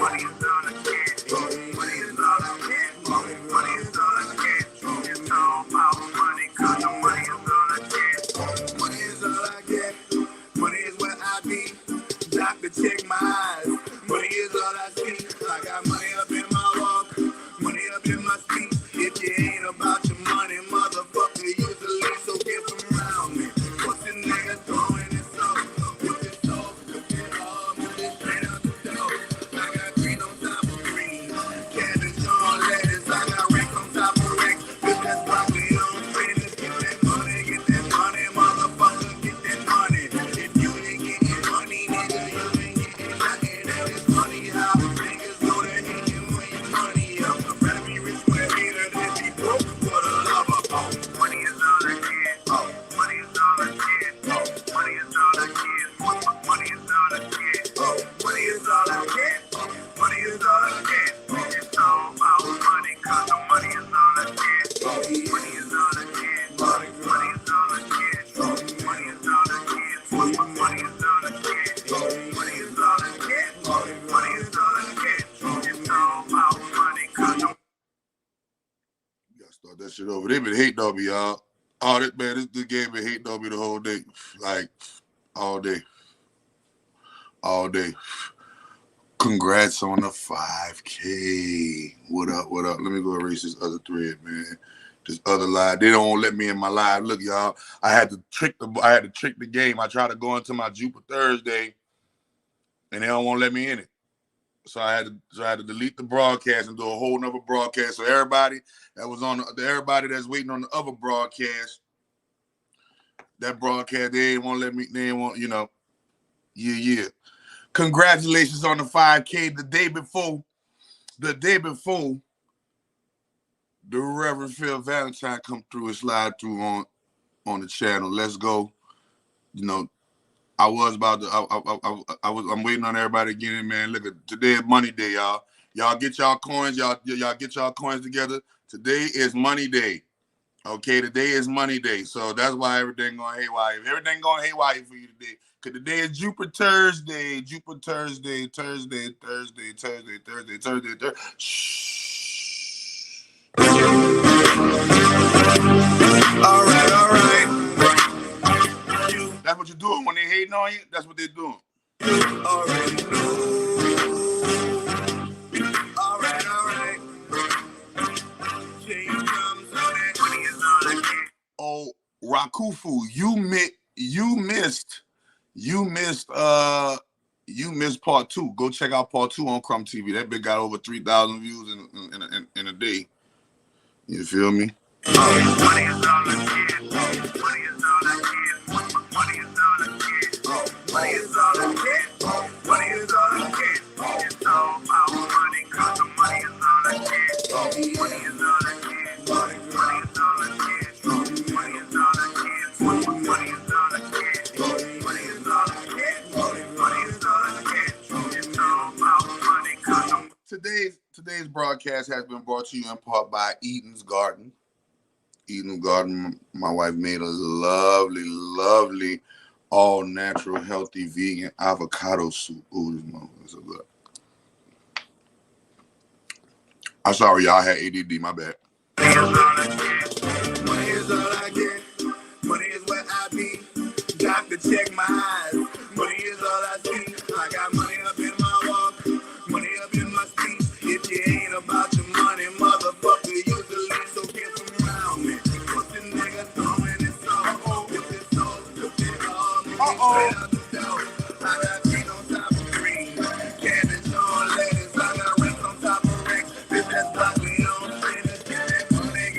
Money is all I get. Money is all I get. Money is all I get. It's all about money, 'cause the money is all I get. Money is all I get. Money is where I be. Doctor, check my eyes. Money is all I see. I got money up in my walk. Money up in my speech. If you ain't about your money, motherfucker, usually so get from around me. What's the nigga throwing it so? With this soul, with it all, with it straight out the door. I got green on top of green. Cabbage on lettuce. I got Rick on top of Rick. With that broccoli on green. Let's get that money, motherfucker, get that money. If you ain't getting money, nigga, you ain't getting nothing. And it's funny how niggas go to hit you when your money up. I'd rather be rich with a hater than be broke for the lover. Oh, money is all I get. Oh, money is all I get. Oh, money is all I get. Money is all I get. Oh, money is all I get. Oh, money is all I get. It's all about money, 'cause the money is all I get. Money is all I get. Money is all I get. Money is all I get. Money is all I get. Money is all I get. Money is all I get. It's all about money, 'cause the You gotta start that shit over. They been hating on me, y'all. Oh, this game been hating on me the whole day. Like, all day. All day. Congrats on the 5K. What up, what up? Let me go erase this other thread, man. This other live. They don't let me in my live. Look, y'all. I had to trick the game. I tried to go into my Jupitersday, and they don't want to let me in it. So I had to delete the broadcast and do a whole nother broadcast. So everybody that was on everybody that's waiting on the other broadcast, that broadcast, they ain't want to let me, they ain't want, yeah. Congratulations on the 5K. The day before the Reverend Phil Valentine come through and slide through on the channel. Let's go. I'm waiting on everybody to get in, man. Look, today is money day, y'all. Y'all get y'all coins. Y'all get y'all coins together. Today is money day. Okay, today is money day. So that's why everything going haywire. Everything going haywire for you today. Because today is Jupitersday. Thursday. Shh. All right. That's what you're doing when they hating on you. That's what they're doing. Already know. All right. Change comes on that money is all I get. Oh, Rakufu, you missed part 2. Go check out part 2 on Crumb TV. That bit got over 3,000 views in a day. You feel me? Money is all I get. Money is all I get. Money is all I get. Money is all I get. Money is all I get. It's all about money, 'cause the money is all I get. Money is all I get. Money is all I get. Money is all I get. Money is all I get. Money is all I get. Money is all I get. It's all about money, 'cause Today's broadcast has been brought to you in part by Eden's Garden. Eden's Garden, my wife made us lovely, all natural, healthy, vegan avocado soup. Ooh, this motherfucker is so good. I'm sorry, y'all. I had ADD. My bad. Money is all I get. Money is where I be. Doctor, check my eyes. Money is all I see. I got money up in my walk. Money up in my speech. If you ain't about your money, motherfucker, usually so get from around me. What's the nigga throwing it so? With this soul, with it all, straight out the door. I got green on top of green. Cabbage on lettuce. I got Rick on top of Rick. Bitch, that's broccoli on green. Let's get that money,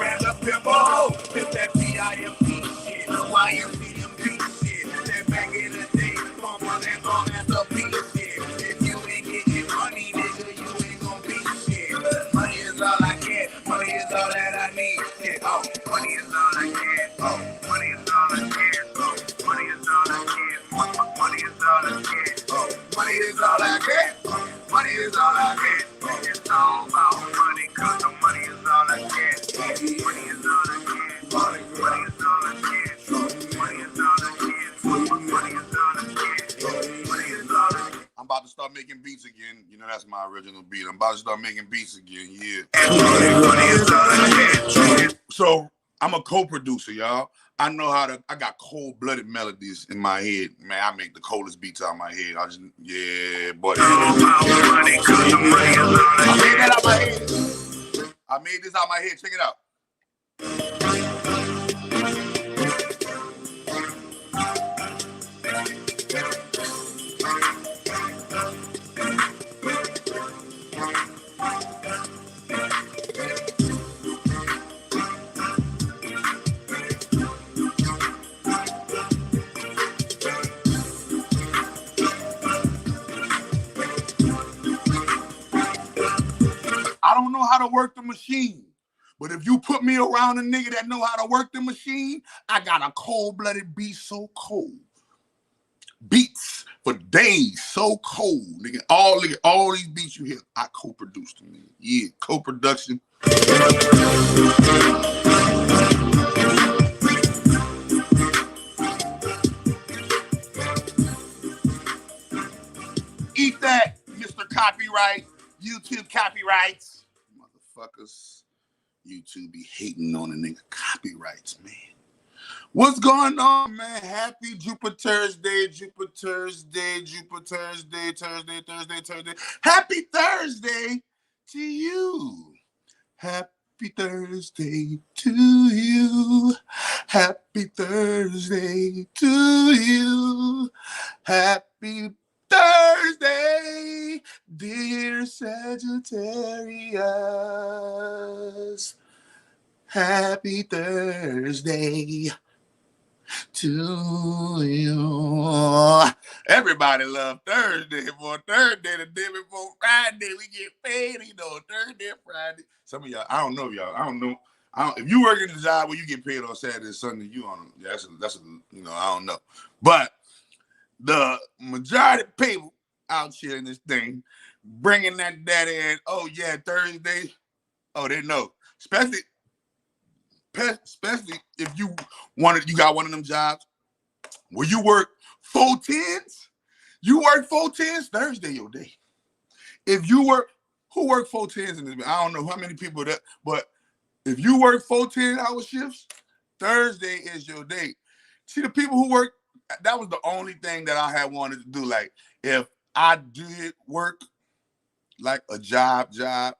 grab the pimple, pimp that PIMP shit, YMCMP shit. That back in the day, mama that long as a piece shit. If you ain't getting money, nigga, you ain't gon' be shit. Money is all I get, money is all that I need. Shit, oh, money is all I get, oh, money is all I get, oh, money is all I get, money is all I get, oh, money is all I get, money is all I get. It's all about money, cause the money is all I get. Money is all I get, money is all I get, money is all I get, money is all I get, money is all I get. I'm about to start making beats again. You know, that's my original beat. I'm about to start making beats again, yeah. Money is all I get. So I'm a co-producer, y'all. I know how to, I got cold-blooded melodies in my head. Man, I make the coldest beats out of my head. I just, yeah, boy. I made that out my head. I made this out my head. Check it out. I don't know how to work the machine, but if you put me around a nigga that know how to work the machine, I got a cold-blooded beat so cold. Beats for days, so cold. Nigga, all these beats you hear, I co-produced them. Nigga. Yeah, co-production. Eat that, Mr. Copyright, YouTube copyrights. Motherfuckers, YouTube be hating on a nigga copyrights, man. What's going on, man? Happy Jupitersday, Jupitersday, Jupitersday, Thursday. Happy Thursday to you. Happy Thursday to you. Happy Thursday to you. Happy Thursday, dear Sagittarius. Happy Thursday to you. Everybody love Thursday. For Thursday, the day before Friday, we get paid. You know, Thursday, Friday. Some of y'all, I don't know, y'all. I don't know. If you work in a job where you get paid on Saturday and Sunday, you on that's you know, I don't know. But the majority of people out here in this thing bringing that data in. Oh yeah, Thursday. Oh, they know. Especially if you got one of them jobs where you work 4 10s. You work 4 10s, Thursday your day. If you work, who work 4 10s in this? I don't know how many people that, but if you work 4 10-hour shifts, Thursday is your day. See, the people who work, that was the only thing that I had wanted to do. Like, if I did work like a job, I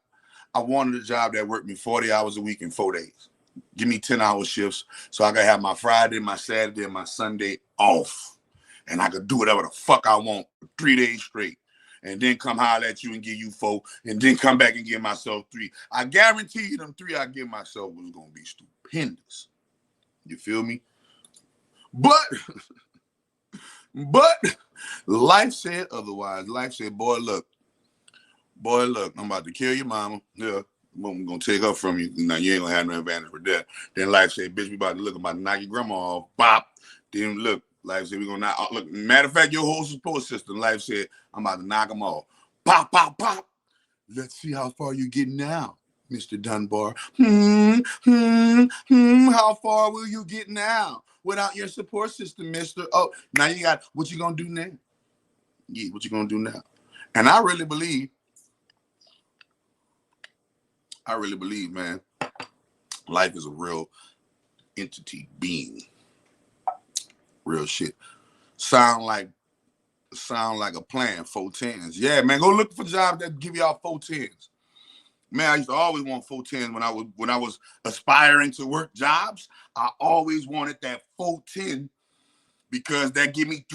wanted a job that worked me 40 hours a week in 4 days. Give me 10-hour shifts so I could have my Friday, my Saturday, and my Sunday off. And I could do whatever the fuck I want for 3 days straight. And then come holler at you and give you 4, and then come back and give myself 3. I guarantee you them 3 I give myself was going to be stupendous. You feel me? But life said otherwise. Life said, boy, look, I'm about to kill your mama. Yeah, I'm going to take her from you. Now, you ain't going to have no advantage with that. Then life said, bitch, we about to knock your grandma off. Bop. Then look, life said, we're going to knock. Look, matter of fact, your whole support system, life said, I'm about to knock them off. Pop, pop, pop. Let's see how far you get now, Mr. Dunbar. How far will you get now without your support system, mister? Oh, now you got, what you going to do now? Yeah, what you going to do now? And I really believe, man, life is a real entity, being. Real shit. Sound like a plan, 4 10s. Yeah, man, go look for jobs that give y'all 4 10s. Man, I used to always want 4 10s when I was aspiring to work jobs. I always wanted that 4 10 because that give me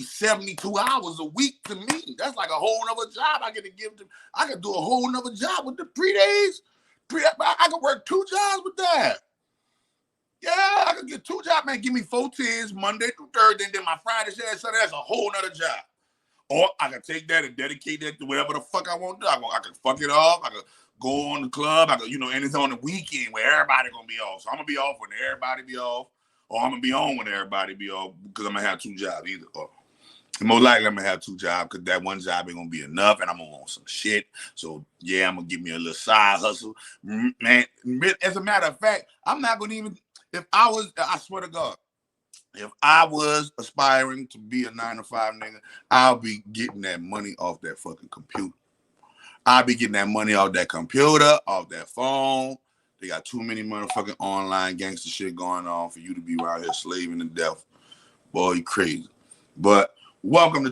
72 hours a week to me. That's like a whole nother job I get to give them. I could do a whole nother job with the 3 days. I could work 2 jobs with that. Yeah, I could get 2 jobs, man. Give me 4 tens Monday through Thursday, and then my Friday, Saturday, Sunday, that's a whole nother job. Or I could take that and dedicate that to whatever the fuck I want to do. I could fuck it off. I could go on the club. I could, and it's on the weekend where everybody gonna be off. So I'm gonna be off when everybody be off, or I'm gonna be on when everybody be off because I'm gonna have 2 jobs either. Or most likely I'm gonna have 2 jobs because that one job ain't gonna be enough, and I'm gonna want some shit. So yeah, I'm gonna give me a little side hustle, man. As a matter of fact, I'm not gonna even. If I swear to God. If I was aspiring to be a 9-to-5 nigga, I'll be getting that money off that fucking computer. I'll be getting that money off that computer, off that phone. They got too many motherfucking online gangster shit going on for you to be around here slaving to death. Boy, you crazy. But welcome to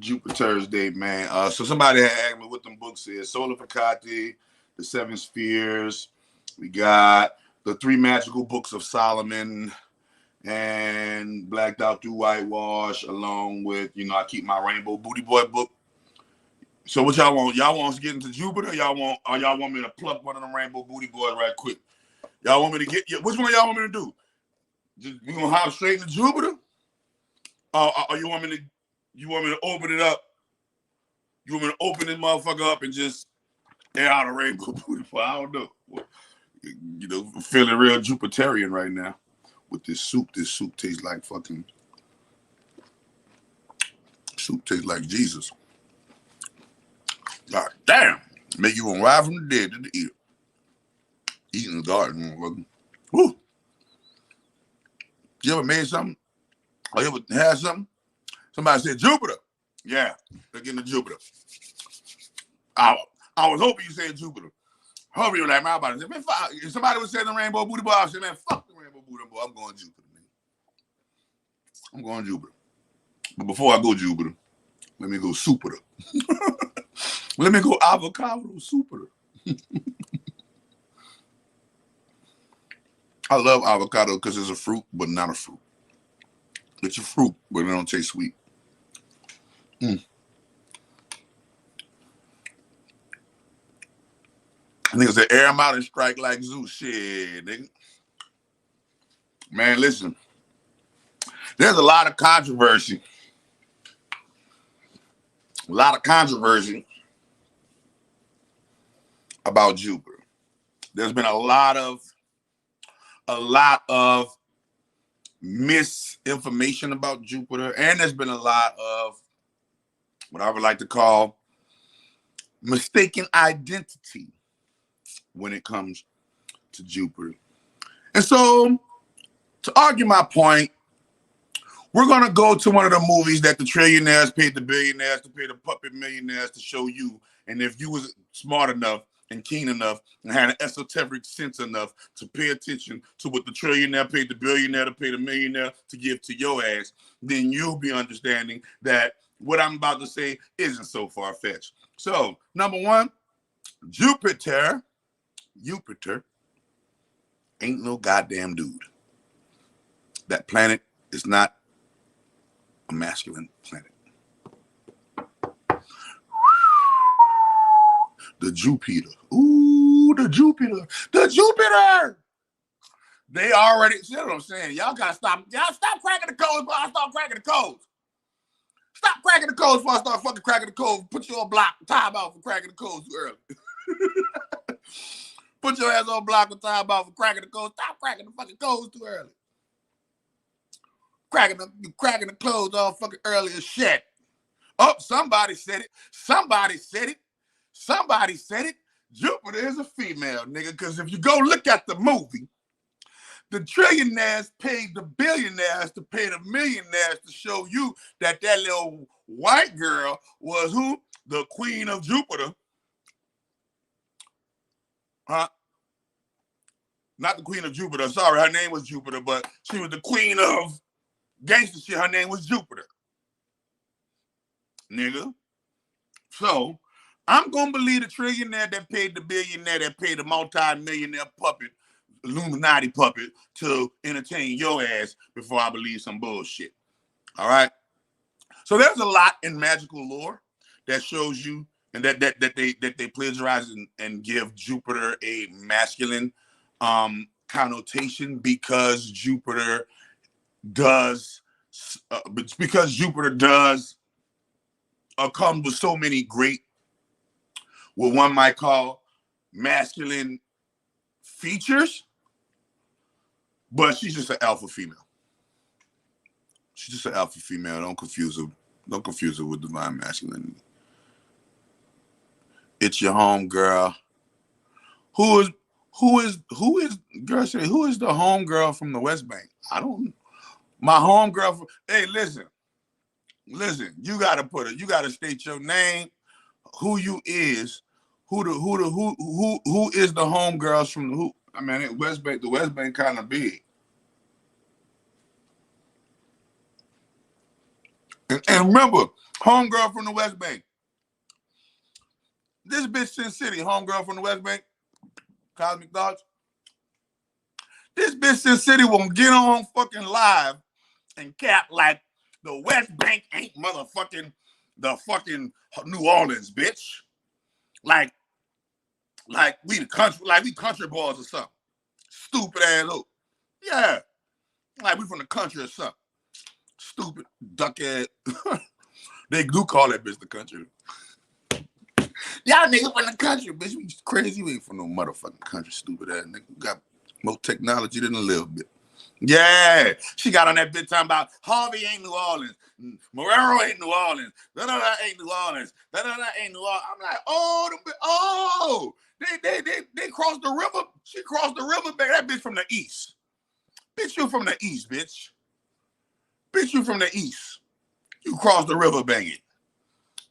Jupitersday, man. So somebody had asked me what them books is. Solar Facati, The 7 Spheres. We got the 3 Magical Books of Solomon, and Blacked Out Through Whitewash, along with, I keep my Rainbow Booty Boy book. So what y'all want? Y'all want us to get into Jupiter? Y'all want me to pluck one of them Rainbow Booty Boys right quick? Y'all want me to which one y'all want me to do? We gonna hop straight into Jupiter? Or you want me to open it up? You want me to open this motherfucker up and just air out a Rainbow Booty Boy? I don't know. Feeling real Jupiterian right now. With this soup tastes like fucking soup tastes like Jesus. God damn. Make you want to ride from the dead to eat it. Eating the garden, motherfucker. Woo. You ever made something? Or you ever had something? Somebody said Jupiter. Yeah, they're getting to Jupiter. I was hoping you said Jupiter. Hoping you were like, man, about to say, man, if somebody was saying the Rainbow Booty Boy, I said, man, fuck the Rainbow Booty Boy. I'm going Jupiter, man. I'm going Jupiter. But before I go Jupiter, let me go Supiter. Let me go avocado Supiter. I love avocado because it's a fruit, but not a fruit. It's a fruit, but it don't taste sweet. Niggas say air them out and strike like Zeus. Shit, nigga. Man, listen. There's a lot of controversy. A lot of controversy about Jupiter. There's been a lot of misinformation about Jupiter, and there's been a lot of what I would like to call mistaken identity when it comes to Jupiter. And so, to argue my point, we're going to go to one of the movies that the trillionaires paid the billionaires to pay the puppet millionaires to show you. And if you was smart enough and keen enough and had an esoteric sense enough to pay attention to what the trillionaire paid the billionaire to pay the millionaire to give to your ass, then you'll be understanding that what I'm about to say isn't so far-fetched. So, number one, Jupiter ain't no goddamn dude. That planet is not a masculine planet. The Jupiter. Ooh, the Jupiter. The Jupiter. They already, see what I'm saying? Y'all gotta stop. Y'all stop cracking the codes before I start cracking the codes. Stop cracking the codes before I start fucking cracking the codes. Put you on block, time out for cracking the codes too early. Put your ass on block with time out for cracking the codes. Stop cracking the fucking codes too early. Cracking the clothes all fucking early as shit. Oh, somebody said it. Somebody said it. Somebody said it. Jupiter is a female, nigga. Because if you go look at the movie, the trillionaires paid the billionaires to pay the millionaires to show you that little white girl was who? The queen of Jupiter. Huh? Not the queen of Jupiter. Sorry, her name was Jupiter, but she was the queen of gangster shit. Her name was Jupiter. Nigga. So, I'm going to believe the trillionaire that paid the billionaire that paid the multi-millionaire puppet, Illuminati puppet, to entertain your ass before I believe some bullshit. All right? So there's a lot in magical lore that shows you and that they plagiarize and give Jupiter a masculine connotation because Jupiter does come with so many great, what one might call masculine features, but she's just an alpha female. She's just an alpha female. Don't confuse her. Don't confuse her with divine masculinity. It's your home girl. Who is girl say, who is the home girl from the West Bank? I don't. My home girl. Hey, listen. You gotta state your name, who you is, who is the home girls from the who. I mean, the West Bank kind of big. And remember, homegirl from the West Bank. This bitch Sin City, homegirl from the West Bank. Cosmic Thoughts. This bitch Sin City won't get on fucking live and cap like the West Bank ain't motherfucking the fucking New Orleans, bitch. Like we the country, like we country boys or something. Stupid ass look. Yeah. Like we from the country or something. Stupid duck ass. They do call that bitch the country. Y'all niggas from the country, bitch. We crazy. We ain't from no motherfucking country, stupid ass nigga. We got more technology than a little bit. Yeah. She got on that bitch talking about Harvey ain't New Orleans. Marrero ain't New Orleans. Da-da-da ain't New Orleans. Da-da-da ain't New Orleans. I'm like, they crossed the river. She crossed the river, baby. That bitch from the east. Bitch, you from the east, bitch. Bitch, you from the east. You cross the river banging.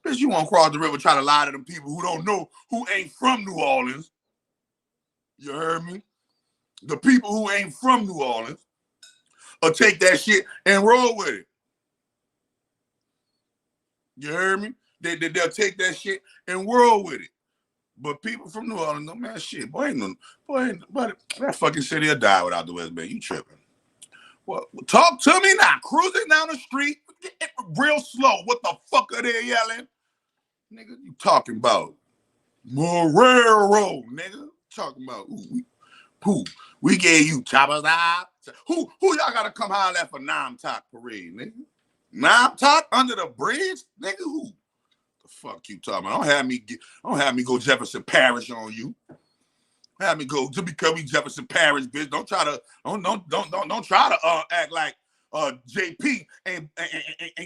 Bitch, you won't cross the river try to lie to them people who don't know, who ain't from New Orleans. You heard me? The people who ain't from New Orleans will take that shit and roll with it. You heard me? They'll take that shit and roll with it. But people from New Orleans, no man, shit, boy, that fucking city will die without the West Bank. You tripping? Well, talk to me now. Cruising down the street, real slow. What the fuck are they yelling? Nigga, you talking about Marrero, nigga. Talking about who? We gave you choppers out. Who y'all gotta come holler at for Nam Tok parade, nigga? Nam Tok under the bridge, nigga. Who? The fuck you talking about? Don't have me go Jefferson Parish on you. Have me go to become Jefferson Parish, bitch. Don't try to act like JP ain't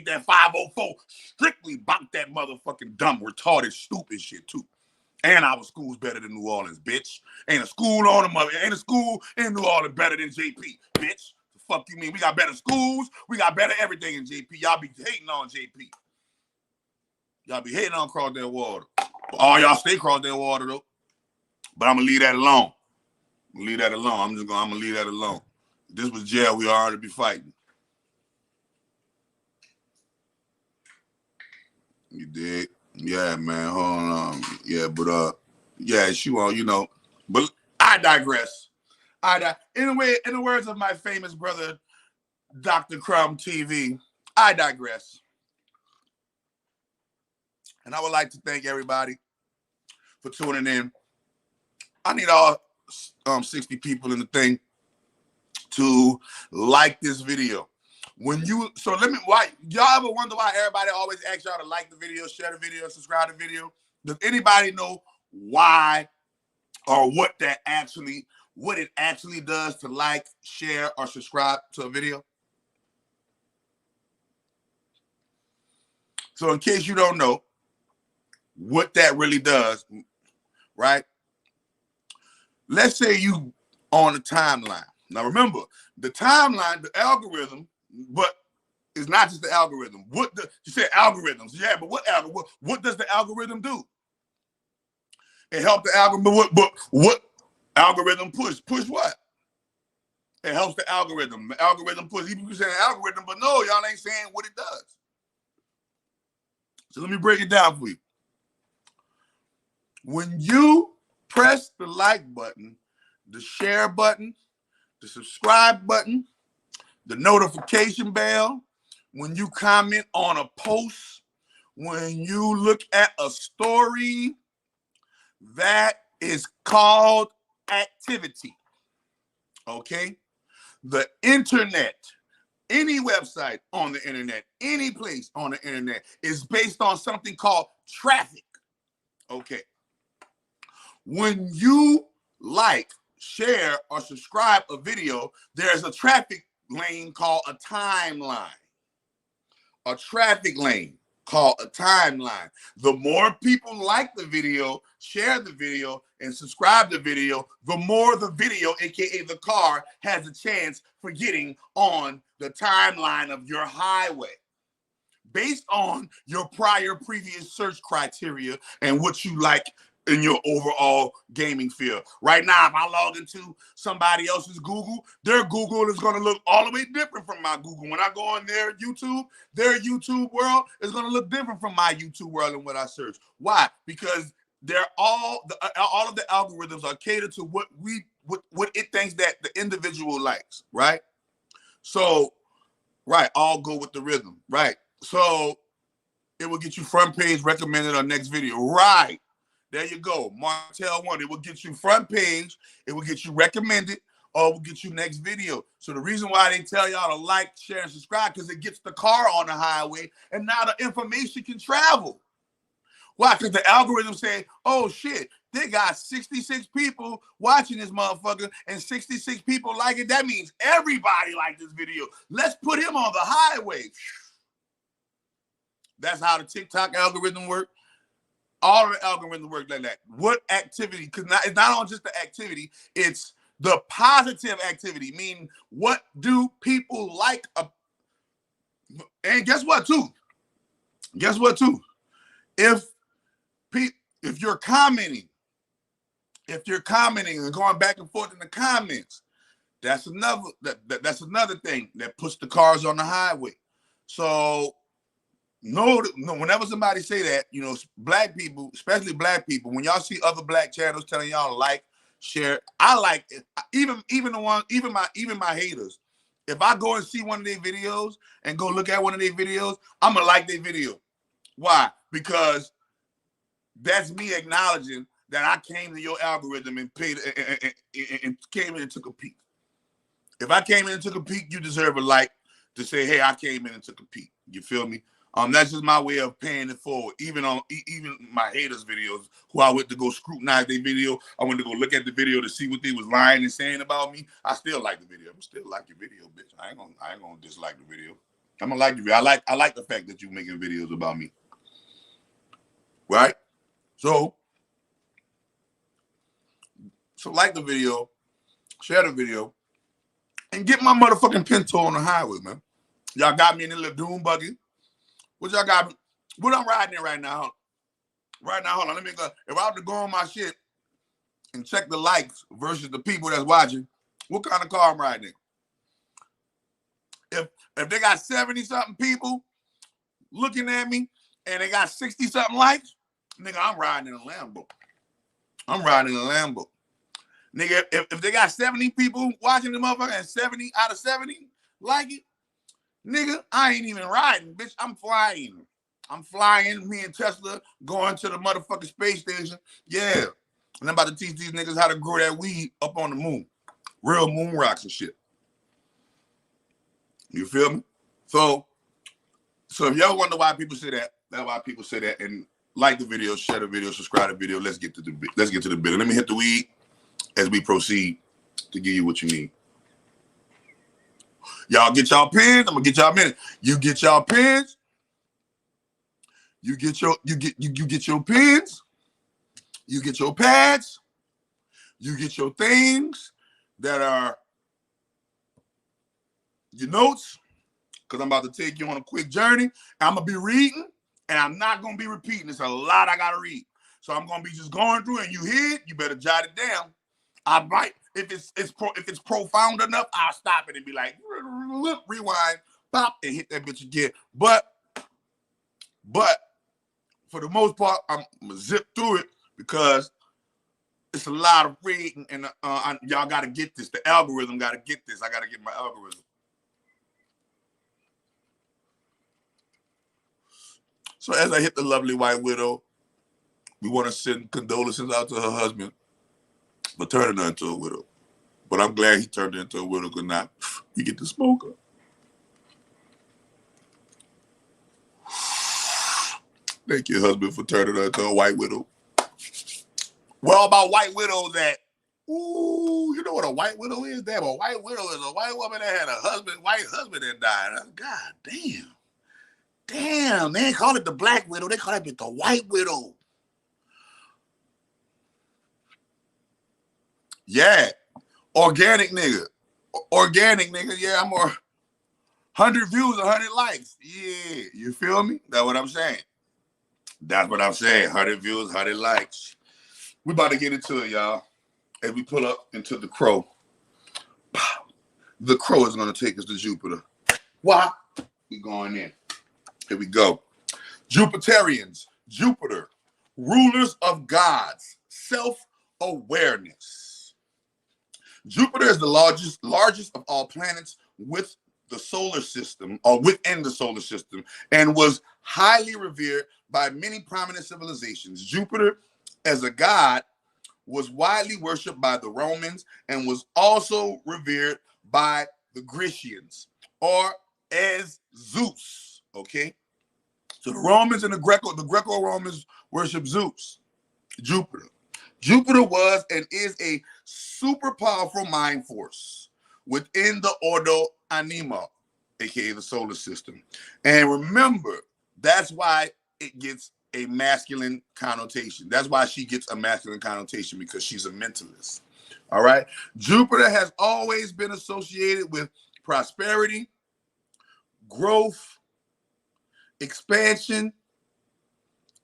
that 504 strictly about that motherfucking dumb, retarded, stupid shit too. And our school's better than New Orleans, bitch. Ain't a school in New Orleans better than JP, bitch. The fuck you mean? We got better schools, we got better everything in JP. Y'all be hating on JP. Y'all be hating on cross that water. All y'all stay cross that water though. But I'm gonna leave that alone. I'm gonna leave that alone. If this was jail, we already be fighting. You did? Yeah, man. Hold on. Yeah, but yeah, she won't, you know. But I digress. In the words of my famous brother, Dr. Crumb TV, I digress. And I would like to thank everybody for tuning in. I need all 60 people in the thing to like this video. Why y'all ever wonder why everybody always asks y'all to like the video, share the video, subscribe to the video? Does anybody know why or what it actually does to like, share, or subscribe to a video? So in case you don't know what that really does, right? Let's say you on the timeline. Now remember, the timeline, the algorithm, but it's not just the algorithm. You said algorithms, yeah, but what does the algorithm do? It helps the algorithm, but what algorithm push? Push what? It helps the algorithm. The algorithm push. People saying algorithm, but no, y'all ain't saying what it does. So let me break it down for you. When you press the like button, the share button, the subscribe button, the notification bell, when you comment on a post, when you look at a story, that is called activity. Okay? The internet, any website on the internet, any place on the internet is based on something called traffic. Okay. When you like, share, or subscribe a video, there's a traffic lane called a timeline. A traffic lane called a timeline. The more people like the video, share the video, and subscribe to the video, the more the video, aka the car, has a chance for getting on the timeline of your highway. Based on your previous search criteria and what you like in your overall gaming field. Right now, if I log into somebody else's Google, their Google is going to look all the way different from my Google. When I go on their YouTube world is going to look different from my YouTube world and what I search. Why? Because they're all of the algorithms are catered to what it thinks that the individual likes, right? So, right, all go with the rhythm, right? So it will get you front page recommended on next video. Right. There you go. Martell 1. It will get you front page. It will get you recommended, or it will get you next video. So the reason why they tell y'all to like, share, and subscribe, because it gets the car on the highway, and now the information can travel. Why? Because the algorithm say, oh shit, they got 66 people watching this motherfucker and 66 people like it. That means everybody liked this video. Let's put him on the highway. That's how the TikTok algorithm works. All of the algorithms work like that. What activity? Because it's not on just the activity, it's the positive activity, meaning what do people like? And guess what, too? Guess what, too? If you're commenting, and going back and forth in the comments, that's another thing that puts the cars on the highway. So no, whenever somebody say that, you know, black people, especially black people, when y'all see other black channels telling y'all to like, share, I like it. Even my haters. If I go and see one of their videos and go look at one of their videos, I'm gonna like their video. Why? Because that's me acknowledging that I came to your algorithm and paid and came in and took a peek. If I came in and took a peek, you deserve a like to say, hey, I came in and took a peek. You feel me? That's just my way of paying it forward. Even on my haters' videos, who I went to go scrutinize their video, I went to go look at the video to see what they was lying and saying about me. I still like the video. I'm still like your video, bitch. I ain't gonna dislike the video. I'm gonna like the video. I like the fact that you making videos about me. Right? So like the video, share the video, and get my motherfucking Pinto on the highway, man. Y'all got me in a little doom buggy. What y'all got me? What I'm riding in right now? Right now, hold on. Let me go. If I have to go on my shit and check the likes versus the people that's watching, what kind of car I'm riding in? If they got 70-something people looking at me and they got 60-something likes, nigga, I'm riding in a Lambo. I'm riding in a Lambo. Nigga, if they got 70 people watching the motherfucker and 70 out of 70 like it, nigga, I ain't even riding, bitch. I'm flying. I'm flying. Me and Tesla going to the motherfucking space station. Yeah. And I'm about to teach these niggas how to grow that weed up on the moon. Real moon rocks and shit. You feel me? So if y'all wonder why people say that, that's why people say that. And like the video, share the video, subscribe to the video. Let's get to the bit. Let me hit the weed as we proceed to give you what you need. Y'all get y'all pens. I'm gonna get y'all a minute. You get y'all pens. You get your pens. You get your pads. You get your things that are your notes, because I'm about to take you on a quick journey. I'm gonna be reading, and I'm not gonna be repeating. It's a lot I gotta read, so I'm gonna be just going through. And you hear it, you better jot it down. I might, if it's profound enough, I'll stop it and be like, rewind, pop, and hit that bitch again. But for the most part, I'm gonna zip through it because it's a lot of reading, and y'all gotta get this. The algorithm gotta get this. I gotta get my algorithm. So as I hit the lovely white widow, we want to send condolences out to her husband for turning her into a widow. But I'm glad he turned her into a widow because now we get to smoke her. Thank you, husband, for turning her into a white widow. Where all my white widows at? Ooh, you know what a white widow is? Damn, a white widow is a white woman that had a husband, white husband that died. God damn. Damn, they ain't call it the black widow. They call it the white widow. Yeah. Organic nigga. Organic nigga. Yeah, I'm more 100 views, 100 likes. Yeah, you feel me? That's what I'm saying. That's what I'm saying. 100 views, 100 likes. We about to get into it, y'all. As we pull up into the crow. The crow is going to take us to Jupiter. Why? We going in. Here we go. Jupiterians, Jupiter, rulers of gods, self-awareness. Jupiter is the largest of all planets with the solar system, or within the solar system, and was highly revered by many prominent civilizations. Jupiter, as a god, was widely worshipped by the Romans and was also revered by the Grecians, or as Zeus. Okay, so the Romans and the Greco-Romans worship Zeus. Jupiter. Jupiter was and is a super powerful mind force within the Ordo Anima, aka the solar system. And remember, that's why it gets a masculine connotation. That's why she gets a masculine connotation, because she's a mentalist. All right. Jupiter has always been associated with prosperity, growth, expansion,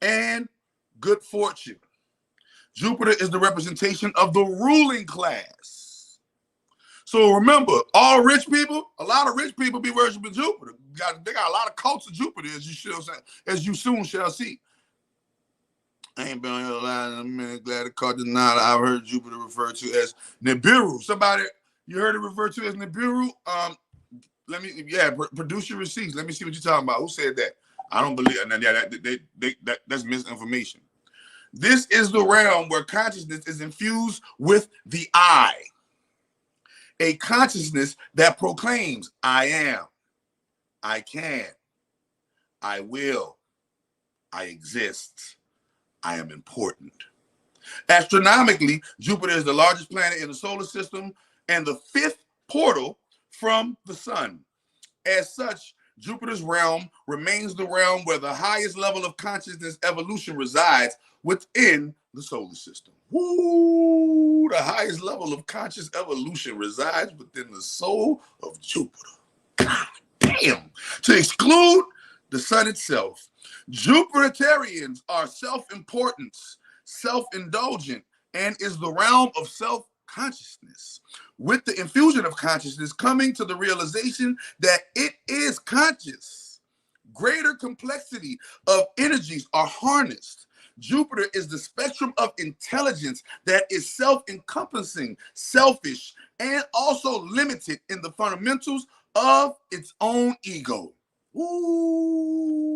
and good fortune. Jupiter is the representation of the ruling class. So remember, all rich people, a lot of rich people be worshiping Jupiter. They got a lot of cults of Jupiter, as you soon shall see. I ain't been on here a lot in a minute. Glad it caught the nod. I've heard Jupiter referred to as Nibiru. Somebody, you heard it referred to as Nibiru? Produce your receipts. Let me see what you're talking about. Who said that? I don't believe. That's misinformation. This is the realm where consciousness is infused with the I. A consciousness that proclaims, I am, I can, I will, I exist, I am important. Astronomically, Jupiter is the largest planet in the solar system and the fifth portal from the sun. As such, Jupiter's realm remains the realm where the highest level of consciousness evolution resides within the solar system. Woo! The highest level of conscious evolution resides within the soul of Jupiter. God damn! To exclude the sun itself, Jupiterians are self-important, self-indulgent, and is the realm of self-consciousness. With the infusion of consciousness coming to the realization that it is conscious, greater complexity of energies are harnessed. Jupiter is the spectrum of intelligence that is self-encompassing, selfish, and also limited in the fundamentals of its own ego. Ooh.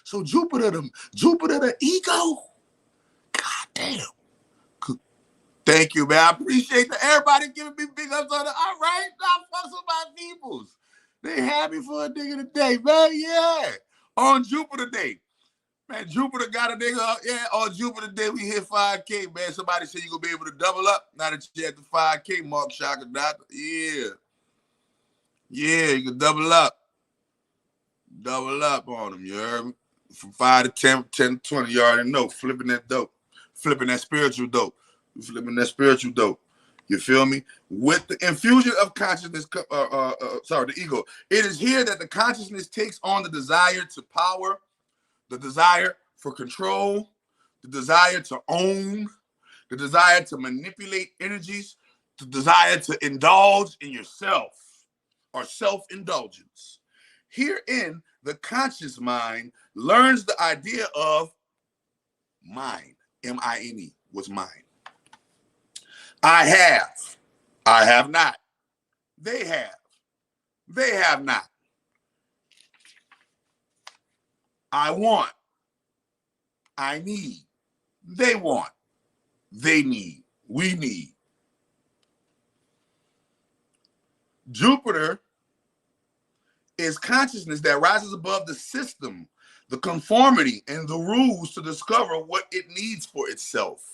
So Jupiter the ego. God damn. Thank you, man. I appreciate everybody giving me big ups on it. All right, now fuck with my peoples. They happy for a nigga today, man. Yeah. On Jupiter Day. Man, Jupiter got a nigga up. Yeah, on Jupiter Day, we hit 5K, man. Somebody said you're going to be able to double up now that you're at the 5K mark, Chakra Doctor. Yeah. Yeah, you can double up. Double up on them, you heard me? From 5 to 10, 10 to 20, you already know. Flipping that dope. Flipping that spiritual dope. Flipping that spiritual dope. You feel me? With the infusion of consciousness, the ego, it is here that the consciousness takes on the desire to power, the desire for control, the desire to own, the desire to manipulate energies, the desire to indulge in yourself, or self-indulgence. Herein, the conscious mind learns the idea of mind, M-I-N-E, what's mine. I have not. They have not. I want, I need, they want, they need, we need. Jupiter is consciousness that rises above the system, the conformity, and the rules to discover what it needs for itself.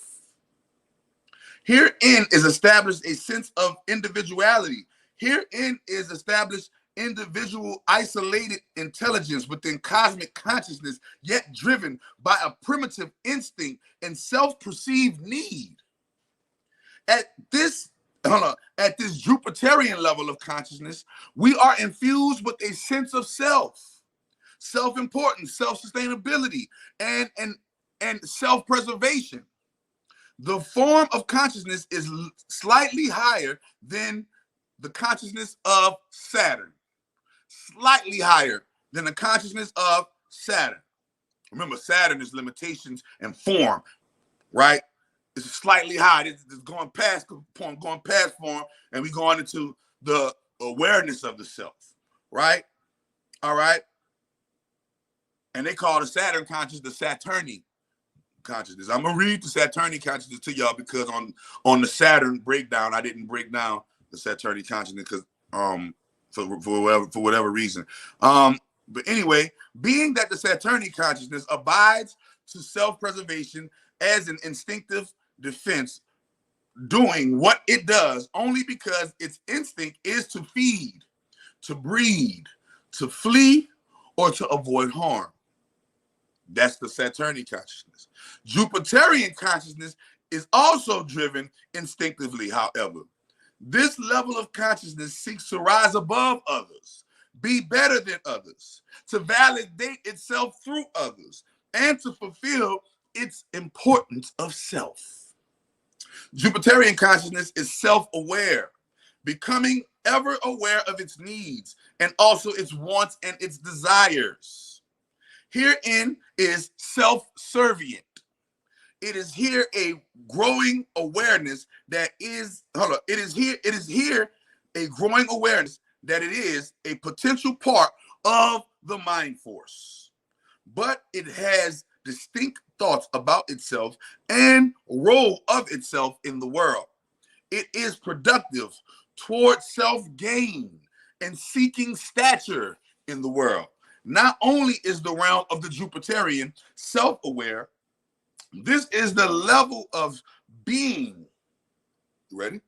Herein is established a sense of individuality. Herein is established individual isolated intelligence within cosmic consciousness, yet driven by a primitive instinct and self-perceived need. At this Jupiterian level of consciousness, we are infused with a sense of self, self-importance, self-sustainability, and self-preservation. The form of consciousness is slightly higher than the consciousness of Saturn. Slightly higher than the consciousness of Saturn. Remember, Saturn is limitations and form, right? It's slightly high. It's going past form, and we going into the awareness of the self, right? All right. And they call the Saturn consciousness the Saturnian consciousness. I'm gonna read the Saturnian consciousness to y'all because on the Saturn breakdown, I didn't break down the Saturnian consciousness because for whatever reason. But anyway, being that the Saturnian consciousness abides to self-preservation as an instinctive defense, doing what it does only because its instinct is to feed, to breed, to flee, or to avoid harm. That's the Saturnian consciousness. Jupiterian consciousness is also driven instinctively, however. This level of consciousness seeks to rise above others, be better than others, to validate itself through others, and to fulfill its importance of self. Jupiterian consciousness is self-aware, becoming ever aware of its needs and also its wants and its desires. Herein is self-servient. It is here a growing awareness that is, it is here a growing awareness that it is a potential part of the mind force. But it has distinct thoughts about itself and role of itself in the world. It is productive towards self-gain and seeking stature in the world. Not only is the realm of the Jupiterian self-aware, this is the level of being. You ready?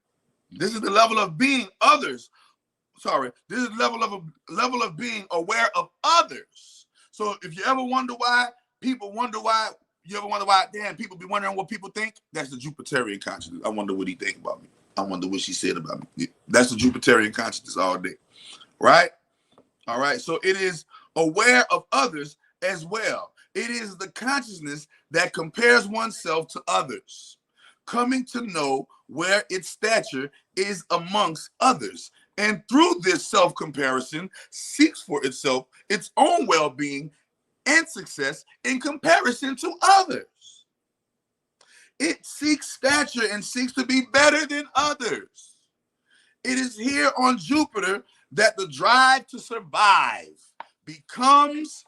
This is the level of being others. This is the level of being aware of others. So if you ever wonder why people wonder why, damn, people be wondering what people think, that's the Jupiterian consciousness. I wonder what he think about me. I wonder what she said about me. That's the Jupiterian consciousness all day. Right? All right. So it is aware of others as well. It is the consciousness that compares oneself to others, coming to know where its stature is amongst others. And through this self-comparison, seeks for itself its own well-being and success in comparison to others. It seeks stature and seeks to be better than others. It is here on Jupiter that the drive to survive becomes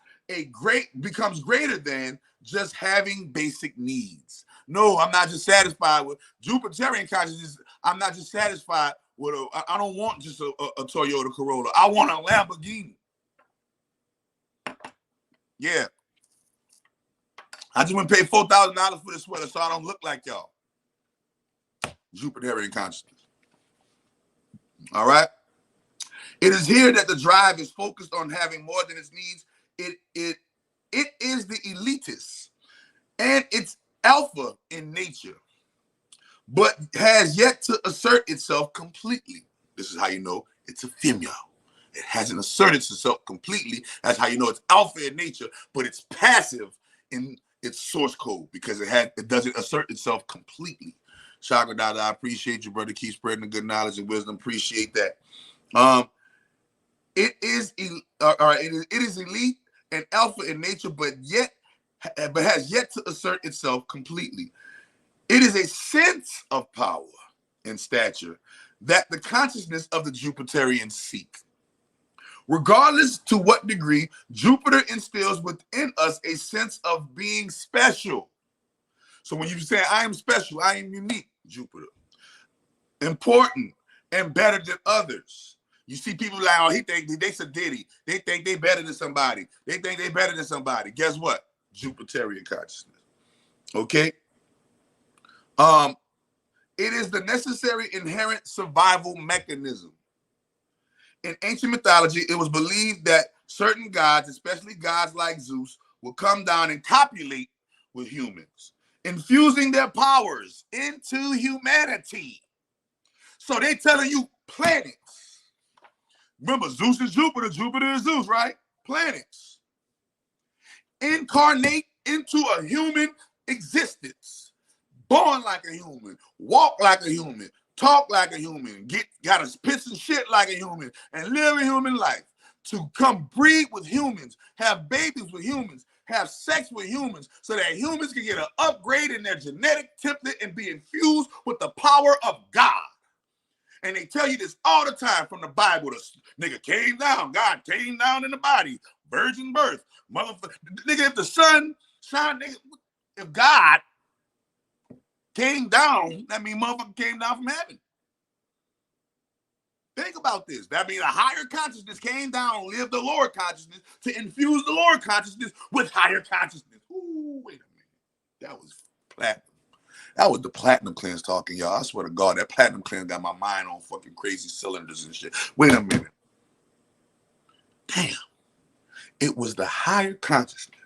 greater than just having basic needs. No, I'm not just satisfied with Jupiterian consciousness. I'm not just satisfied with I don't want just a Toyota Corolla. I want a Lamborghini. Yeah. I just want to pay $4,000 for this sweater so I don't look like y'all. Jupiterian consciousness. All right. It is here that the drive is focused on having more than its needs. It is the elitist and it's alpha in nature, but has yet to assert itself completely. This is how you know it's a female. It hasn't asserted itself completely. That's how you know it's alpha in nature, but it's passive in its source code because it doesn't assert itself completely. Chakra Dada, I appreciate you, brother. Keep spreading the good knowledge and wisdom. Appreciate that. It is elite and alpha in nature, but has yet to assert itself completely. It is a sense of power and stature that the consciousness of the Jupiterians seek. Regardless to what degree, Jupiter instills within us a sense of being special. So when you say, I am special, I am unique, Jupiter, important and better than others. You see people like, oh, he think they sedity. They think they better than somebody. They think they better than somebody. Guess what? Jupiterian consciousness. Okay? It is the necessary inherent survival mechanism. In ancient mythology, it was believed that certain gods, especially gods like Zeus, would come down and copulate with humans, infusing their powers into humanity. So they telling you planets. Remember, Zeus is Jupiter, Jupiter is Zeus, right? Planets. Incarnate into a human existence. Born like a human, walk like a human, talk like a human, got to piss and shit like a human, and live a human life. To come breed with humans, have babies with humans, have sex with humans, so that humans can get an upgrade in their genetic template and be infused with the power of God. And they tell you this all the time from the Bible. The nigga came down, God came down in the body, virgin birth, motherfucker. Nigga, if the sun shine, nigga, if God came down, that means motherfucker came down from heaven. Think about this. That means a higher consciousness came down, lived the lower consciousness to infuse the lower consciousness with higher consciousness. Ooh, wait a minute. That was platinum. That was the platinum cleanse talking, y'all. I swear to God, that platinum cleanse got my mind on fucking crazy cylinders and shit. Wait a minute. Damn. It was the higher consciousness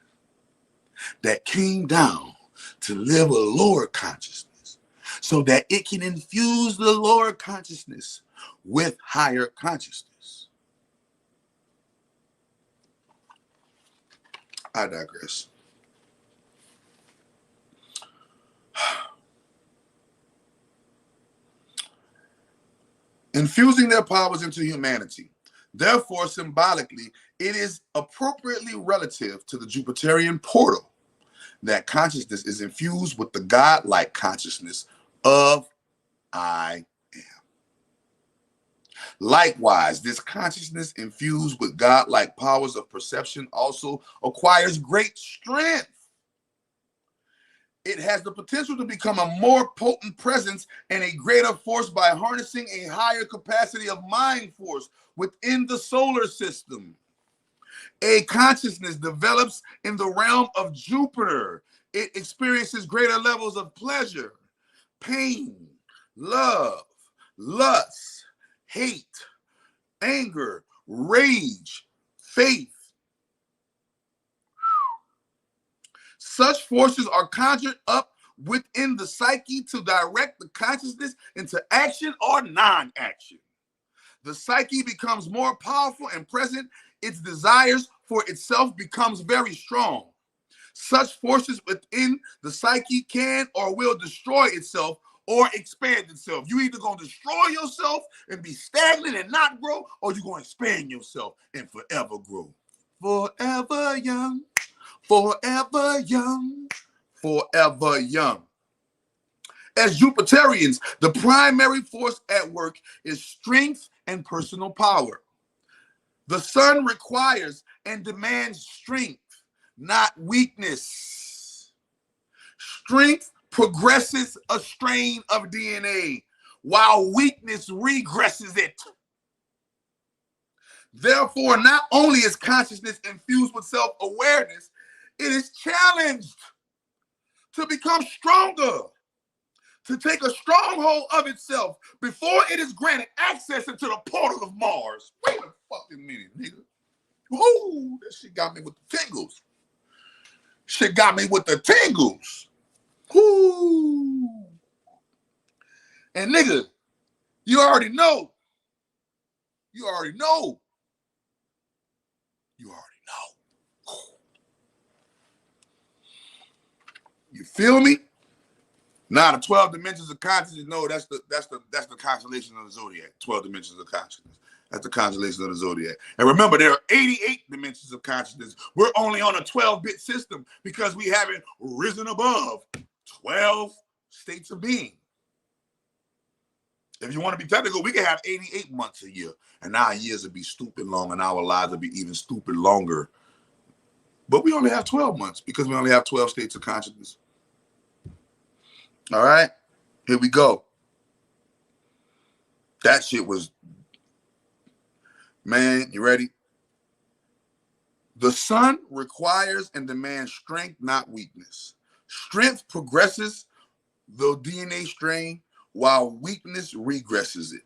that came down to live a lower consciousness so that it can infuse the lower consciousness with higher consciousness. I digress. Infusing their powers into humanity. Therefore, symbolically, it is appropriately relative to the Jupiterian portal that consciousness is infused with the God-like consciousness of I am. Likewise, this consciousness infused with God-like powers of perception also acquires great strength. It has the potential to become a more potent presence and a greater force by harnessing a higher capacity of mind force within the solar system. A consciousness develops in the realm of Jupiter. It experiences greater levels of pleasure, pain, love, lust, hate, anger, rage, faith. Such forces are conjured up within the psyche to direct the consciousness into action or non-action. The psyche becomes more powerful and present. Its desires for itself becomes very strong. Such forces within the psyche can or will destroy itself or expand itself. You either going to destroy yourself and be stagnant and not grow, or you're going to expand yourself and forever grow. Forever young. Forever young, forever young. As Jupiterians, the primary force at work is strength and personal power. The sun requires and demands strength, not weakness. Strength progresses a strain of DNA, while weakness regresses it. Therefore, not only is consciousness infused with self-awareness, it is challenged to become stronger, to take a stronghold of itself before it is granted access into the portal of Mars. Wait a fucking minute, nigga. Woo, that shit got me with the tingles. Shit got me with the tingles. Woo. And nigga, you already know. You already know. You already know. You feel me? Now the 12 dimensions of consciousness, no, that's the constellation of the zodiac. 12 dimensions of consciousness. That's the constellation of the zodiac. And remember, there are 88 dimensions of consciousness. We're only on a 12-bit system because we haven't risen above 12 states of being. If you want to be technical, we can have 88 months a year, and our years would be stupid long, and our lives would be even stupid longer. But we only have 12 months because we only have 12 states of consciousness. All right, here we go. That shit was, man, you ready? The sun requires and demands strength, not weakness. Strength progresses the DNA strain, while weakness regresses it.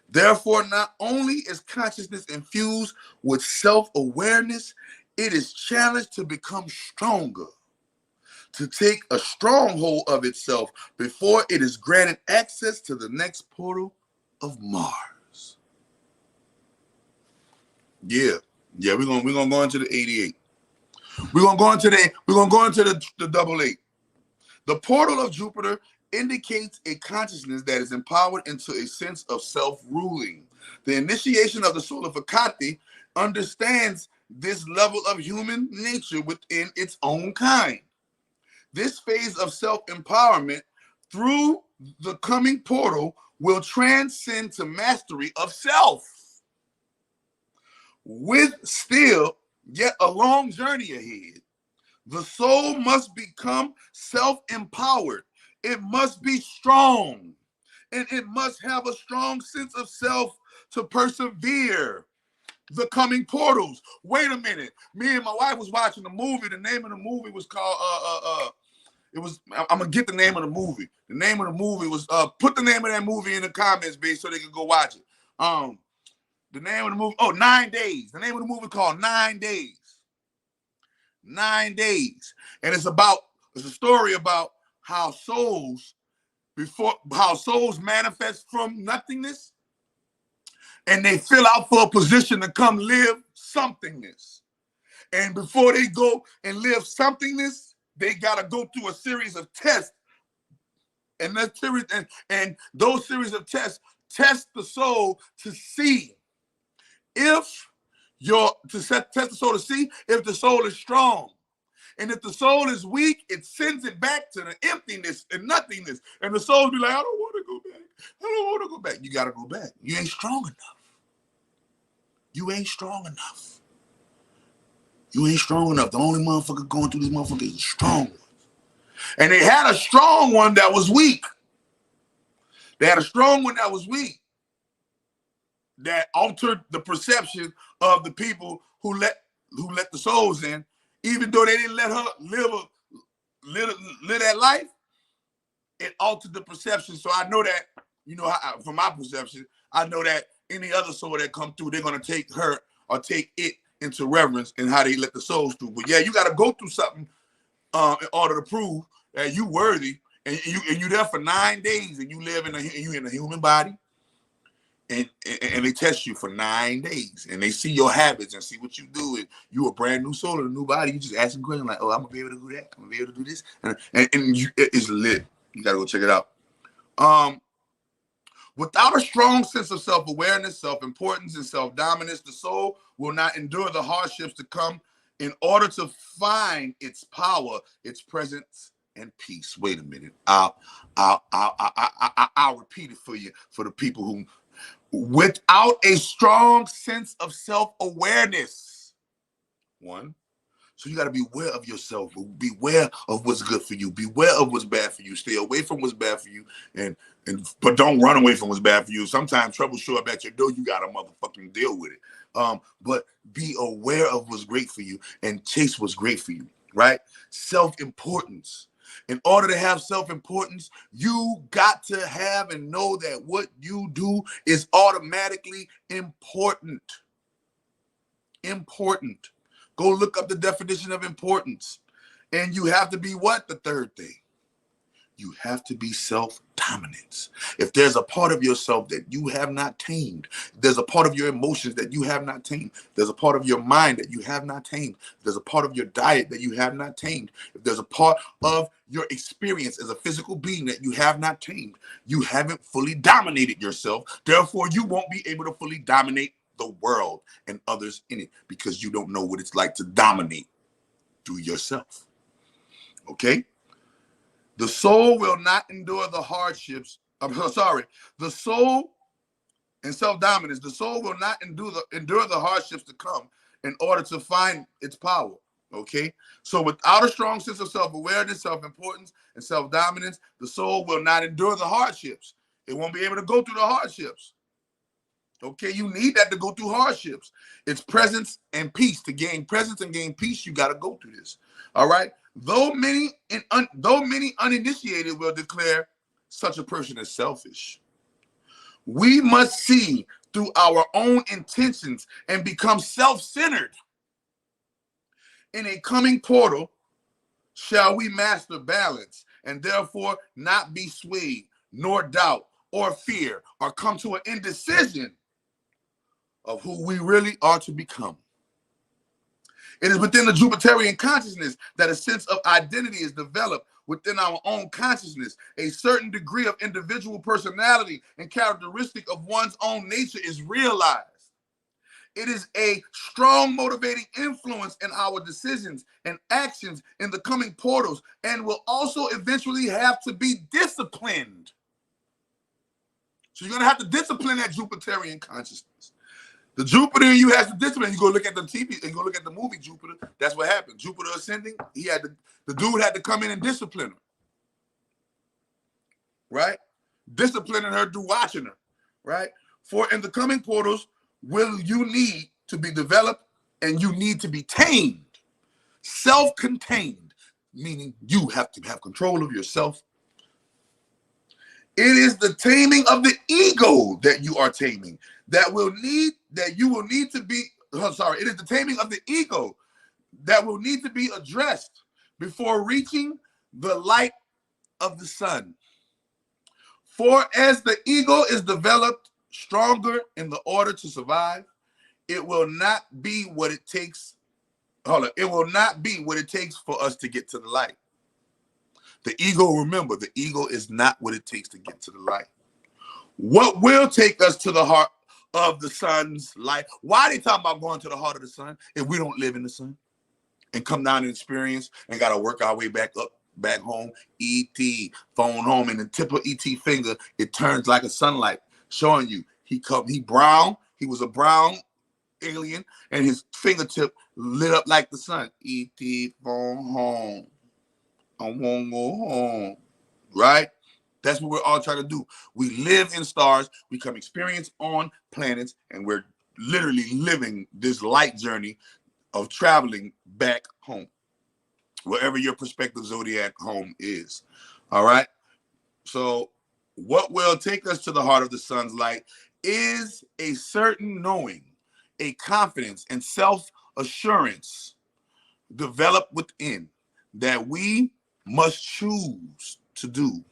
Therefore, not only is consciousness infused with self-awareness, it is challenged to become stronger, to take a stronghold of itself before it is granted access to the next portal of Mars. Yeah, we're gonna go into the 88. We're gonna go into the double 8. The portal of Jupiter indicates a consciousness that is empowered into a sense of self-ruling. The initiation of the solar Fakati understands this level of human nature within its own kind. This phase of self-empowerment through the coming portal will transcend to mastery of self. With still yet a long journey ahead, the soul must become self-empowered. It must be strong, and it must have a strong sense of self to persevere the coming portals. Wait a minute. Me and my wife was watching a movie. The name of the movie was called I'm gonna get the name of the movie. The name of the movie was put the name of that movie in the comments, babe, so they can go watch it. The name of the movie, 9 Days. The name of the movie called 9 Days. 9 Days. And it's a story about how souls manifest from nothingness, and they fill out for a position to come live somethingness. And before they go and live somethingness, they gotta go through a series of tests. And that series and those series of tests test the soul to see if test the soul to see if the soul is strong. And if the soul is weak, it sends it back to the emptiness and nothingness. And the soul be like, I don't want to go back. I don't want to go back. You got to go back. You ain't strong enough. You ain't strong enough. You ain't strong enough. The only motherfucker going through these motherfuckers is strong ones. And they had a strong one that was weak. They had a strong one that was weak, that altered the perception of the people who let the souls in, even though they didn't let her live that life. It altered the perception. So I know that, from my perception, I know that any other soul that come through, they're gonna take her or take it into reverence in how they let the souls through. But yeah, you got to go through something in order to prove that you worthy, and you there for 9 days, and you live in a human body. And they test you for 9 days, and they see your habits and see what you do. And you a brand new soul in a new body. You just asking questions like, "Oh, I'm gonna be able to do that. I'm gonna be able to do this," and it's lit. You gotta go check it out. Without a strong sense of self-awareness, self-importance, and self-dominance, the soul will not endure the hardships to come in order to find its power, its presence, and peace. Wait a minute. I'll repeat it for you, for the people who. Without a strong sense of self-awareness, one, so you got to be aware of yourself, beware of what's good for you, beware of what's bad for you, stay away from what's bad for you, but don't run away from what's bad for you. Sometimes trouble show up at your door, you got to motherfucking deal with it. But be aware of what's great for you and chase what's great for you, right? Self-importance. In order to have self-importance, you got to have and know that what you do is automatically important. Important. Go look up the definition of importance. And you have to be what? The third thing. You have to be self-dominance. If there's a part of yourself that you have not tamed, there's a part of your emotions that you have not tamed, there's a part of your mind that you have not tamed, there's a part of your diet that you have not tamed, if there's a part of your experience as a physical being that you have not tamed, you haven't fully dominated yourself. Therefore, you won't be able to fully dominate the world and others in it, because you don't know what it's like to dominate through yourself. Okay? The soul will not endure the hardships I'm so sorry. The soul and self-dominance, the soul will not endure the hardships to come in order to find its power. Okay? So without a strong sense of self-awareness, self-importance, and self-dominance, the soul will not endure the hardships. It won't be able to go through the hardships. Okay, you need that to go through hardships. It's presence and peace. To gain presence and gain peace, you got to go through this. All right. Though many uninitiated will declare such a person as selfish, we must see through our own intentions and become self-centered. In a coming portal, shall we master balance and therefore not be swayed, nor doubt, or fear, or come to an indecision of who we really are to become. It is within the Jupiterian consciousness that a sense of identity is developed within our own consciousness. A certain degree of individual personality and characteristic of one's own nature is realized. It is a strong motivating influence in our decisions and actions in the coming portals, and will also eventually have to be disciplined. So you're going to have to discipline that Jupiterian consciousness. The Jupiter in you has to discipline. You go look at the TV and go look at the movie Jupiter. That's what happened. Jupiter ascending. The dude had to come in and discipline her. Right? Disciplining her through watching her. Right? For in the coming portals, will you need to be developed and you need to be tamed. Self-contained, meaning you have to have control of yourself. It is the taming of the ego that you are taming it is the taming of the ego that will need to be addressed before reaching the light of the sun. For as the ego is developed stronger in the order to survive, it will not be what it takes. It will not be what it takes for us to get to the light. The ego, remember, the ego is not what it takes to get to the light. What will take us to the heart of the sun's light? Why are they talking about going to the heart of the sun if we don't live in the sun and come down and experience and got to work our way back up, back home? E.T. phone home, and the tip of E.T. finger, it turns like a sunlight, showing you he brown. He was a brown alien, and his fingertip lit up like the sun. E.T. phone home. I won't go home. Right? That's what we're all trying to do. We live in stars, we come experience on planets, and we're literally living this light journey of traveling back home, wherever your prospective zodiac home is. All right? So what will take us to the heart of the sun's light is a certain knowing, a confidence and self-assurance developed within that we must choose to do.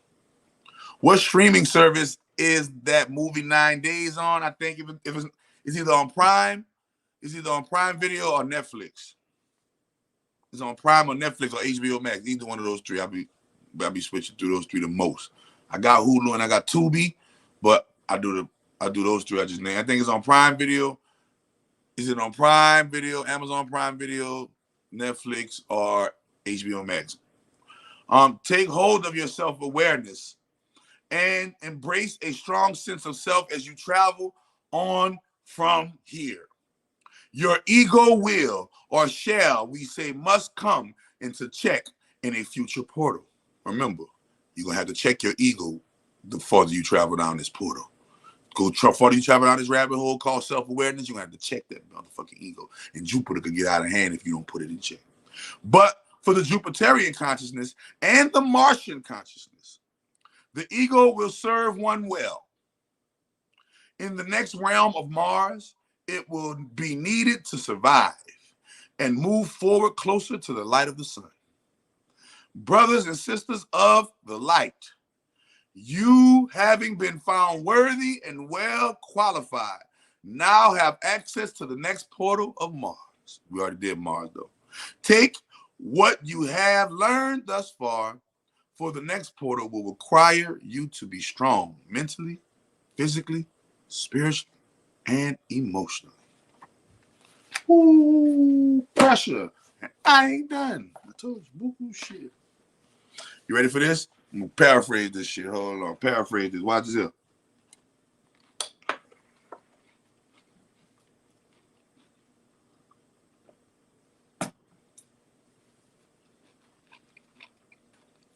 What streaming service is that movie 9 Days on? I think if it's either on Prime, Video or Netflix. It's on Prime or Netflix or HBO Max. Either one of those three. I'll be switching through those three the most. I got Hulu and I got Tubi, but I do those three I just named. I think it's on Prime Video. Is it on Prime Video, Amazon Prime Video, Netflix, or HBO Max? Take hold of your self-awareness and embrace a strong sense of self as you travel on from here. Your ego will, or shall we say, must come into check in a future portal. Remember, you're going to have to check your ego the farther you travel down this portal. Farther you travel down this rabbit hole called self-awareness, you're going to have to check that motherfucking ego. And Jupiter could get out of hand if you don't put it in check. But for the Jupiterian consciousness and the Martian consciousness, the ego will serve one well. In the next realm of Mars, it will be needed to survive and move forward closer to the light of the sun. Brothers and sisters of the light, you, having been found worthy and well qualified, now have access to the next portal of Mars. We already did Mars, though. Take what you have learned thus far, for the next portal will require you to be strong mentally, physically, spiritually, and emotionally. Ooh, pressure. I ain't done. I told you, boo-boo shit. You ready for this? I'm gonna paraphrase this shit. Hold on. Paraphrase this. Watch this here.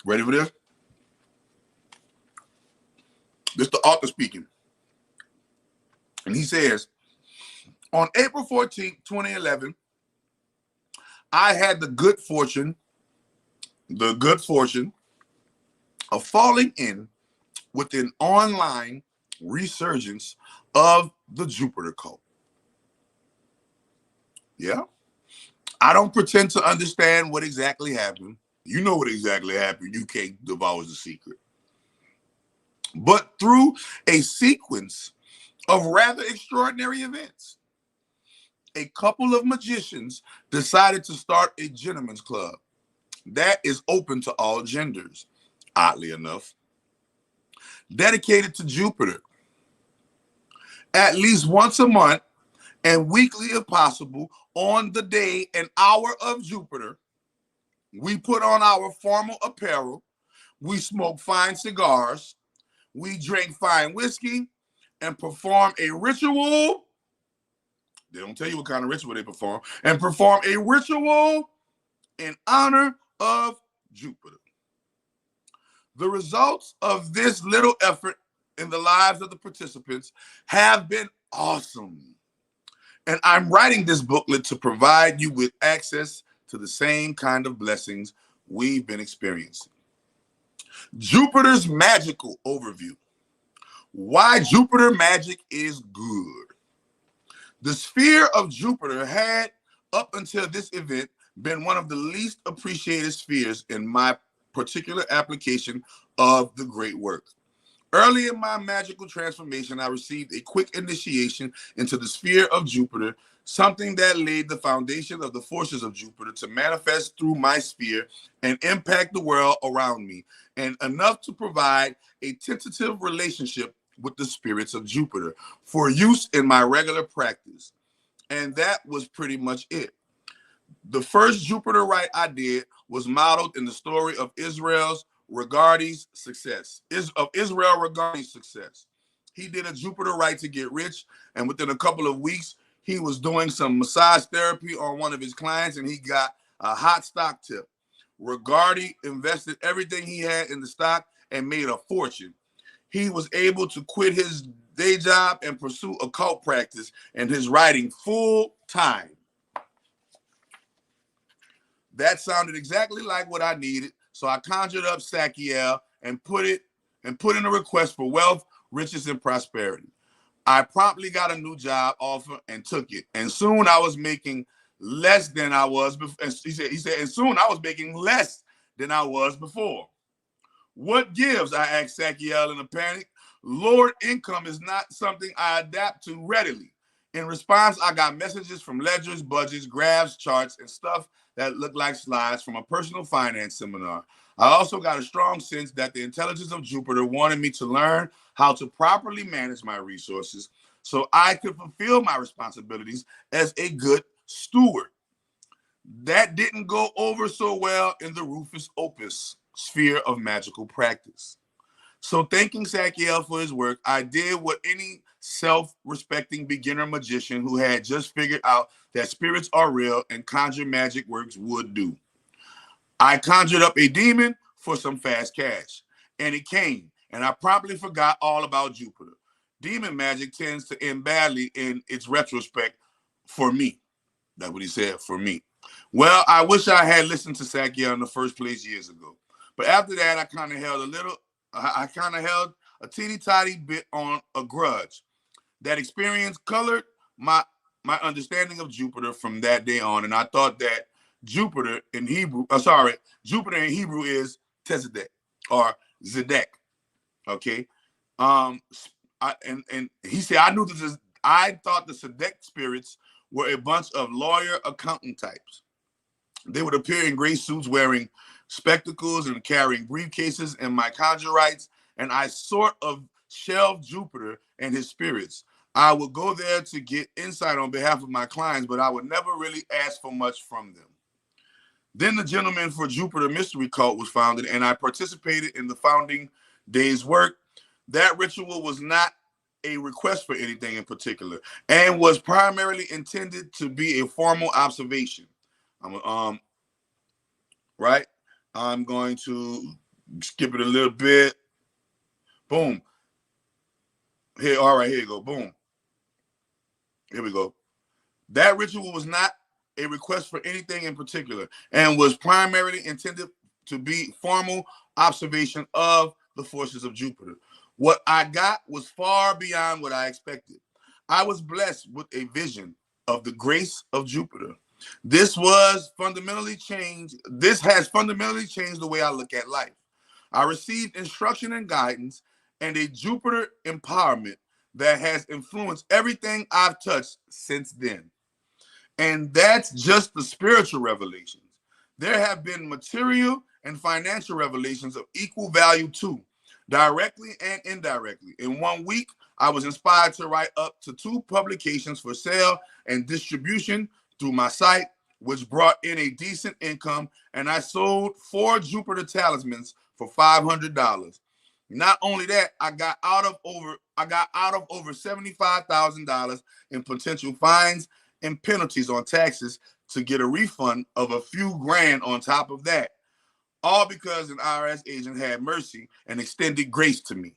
Ready for this? This is the author speaking. And he says, on April 14th, 2011, I had the good fortune of falling in with an online resurgence of the Jupiter cult. Yeah. I don't pretend to understand what exactly happened. You know what exactly happened. You can't divulge the secret. But through a sequence of rather extraordinary events, a couple of magicians decided to start a gentleman's club that is open to all genders, oddly enough, dedicated to Jupiter. At least once a month and weekly if possible, on the day and hour of Jupiter, we put on our formal apparel, we smoke fine cigars, we drink fine whiskey, and perform a ritual. They don't tell you what kind of ritual they perform, and perform a ritual in honor of Jupiter. The results of this little effort in the lives of the participants have been awesome. And I'm writing this booklet to provide you with access to the same kind of blessings we've been experiencing. Jupiter's magical overview. Why Jupiter magic is good. The sphere of Jupiter had, up until this event, been one of the least appreciated spheres in my particular application of the great work. Early in my magical transformation, I received a quick initiation into the sphere of Jupiter, something that laid the foundation of the forces of Jupiter to manifest through my sphere and impact the world around me, and enough to provide a tentative relationship with the spirits of Jupiter for use in my regular practice. And that was pretty much it. The first Jupiter rite I did was modeled in the story of Israel regarding success. He did a Jupiter rite to get rich, and within a couple of weeks, he was doing some massage therapy on one of his clients, and he got a hot stock tip. Regardie invested everything he had in the stock and made a fortune. He was able to quit his day job and pursue occult practice and his writing full time. That sounded exactly like what I needed, so I conjured up Sakiel and put in a request for wealth, riches, and prosperity. I promptly got a new job offer and took it, and soon I was making less than I was before. He said, and soon I was making less than I was before. What gives? I asked Sakiel in a panic. Lowered income is not something I adapt to readily. In response, I got messages from ledgers, budgets, graphs, charts, and stuff that looked like slides from a personal finance seminar. I also got a strong sense that the intelligence of Jupiter wanted me to learn how to properly manage my resources so I could fulfill my responsibilities as a good steward. That didn't go over so well in the Rufus Opus sphere of magical practice. So thanking Sakiel for his work, I did what any self-respecting beginner magician who had just figured out that spirits are real and conjure magic works would do. I conjured up a demon for some fast cash, and it came, and I promptly forgot all about Jupiter. Demon magic tends to end badly in its retrospect for me. That's what he said, for me. Well, I wish I had listened to Sakiel in the first place years ago. But after that, I kind of held a teeny tiny bit on a grudge. That experience colored my understanding of Jupiter from that day on, and I thought that Jupiter in Hebrew is Tzedek or Zedek. Okay, and he said I thought the Zedek spirits were a bunch of lawyer accountant types. They would appear in gray suits wearing spectacles and carrying briefcases in my conjure rites, and I sort of shelved Jupiter and his spirits. I would go there to get insight on behalf of my clients, but I would never really ask for much from them. Then the Gentleman for Jupiter Mystery Cult was founded, and I participated in the founding day's work. That ritual was not a request for anything in particular and was primarily intended to be a formal observation. Right? I'm going to skip it a little bit. Boom. Here, all right, here you go. Boom. Here we go. That ritual was not a request for anything in particular and was primarily intended to be formal observation of the forces of Jupiter. What I got was far beyond what I expected. I was blessed with a vision of the grace of Jupiter. This has fundamentally changed the way I look at life. I received instruction and guidance and a Jupiter empowerment that has influenced everything I've touched since then. And that's just the spiritual revelations. There have been material and financial revelations of equal value too, directly and indirectly. In 1 week, I was inspired to write up to 2 publications for sale and distribution through my site, which brought in a decent income, and I sold 4 Jupiter talismans for $500. Not only that, I got out of over $75,000 in potential fines and penalties on taxes to get a refund of a few grand on top of that. All because an IRS agent had mercy and extended grace to me.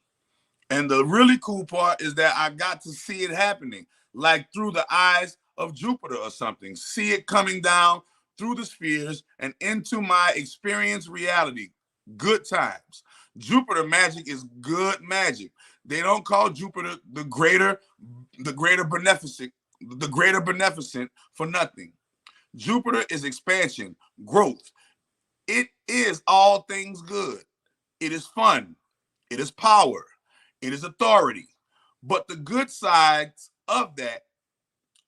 And the really cool part is that I got to see it happening, like through the eyes of Jupiter or something. See it coming down through the spheres and into my experience reality. Good times. Jupiter magic is good magic. They don't call Jupiter the greater beneficent for nothing. Jupiter is expansion, growth. It is all things good. It is fun. It is power. It is authority. But the good sides of that,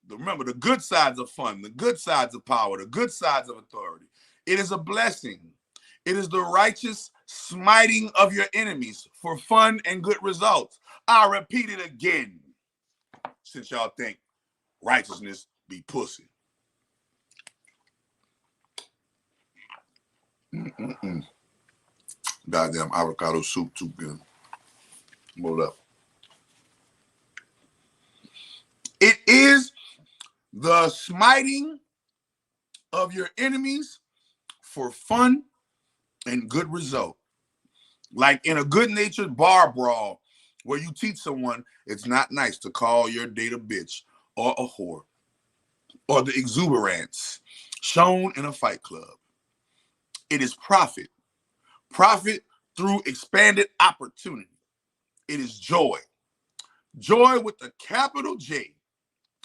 remember, the good sides of fun, the good sides of power, the good sides of authority. It is a blessing. It is the righteous smiting of your enemies for fun and good results. I'll repeat it again, since y'all think righteousness be pussy. Goddamn avocado soup too good. Hold up. It is the smiting of your enemies for fun and good result. Like in a good-natured bar brawl where you teach someone it's not nice to call your date a bitch or a whore, or the exuberance shown in a fight club. It is profit through expanded opportunity. It is joy with a capital J.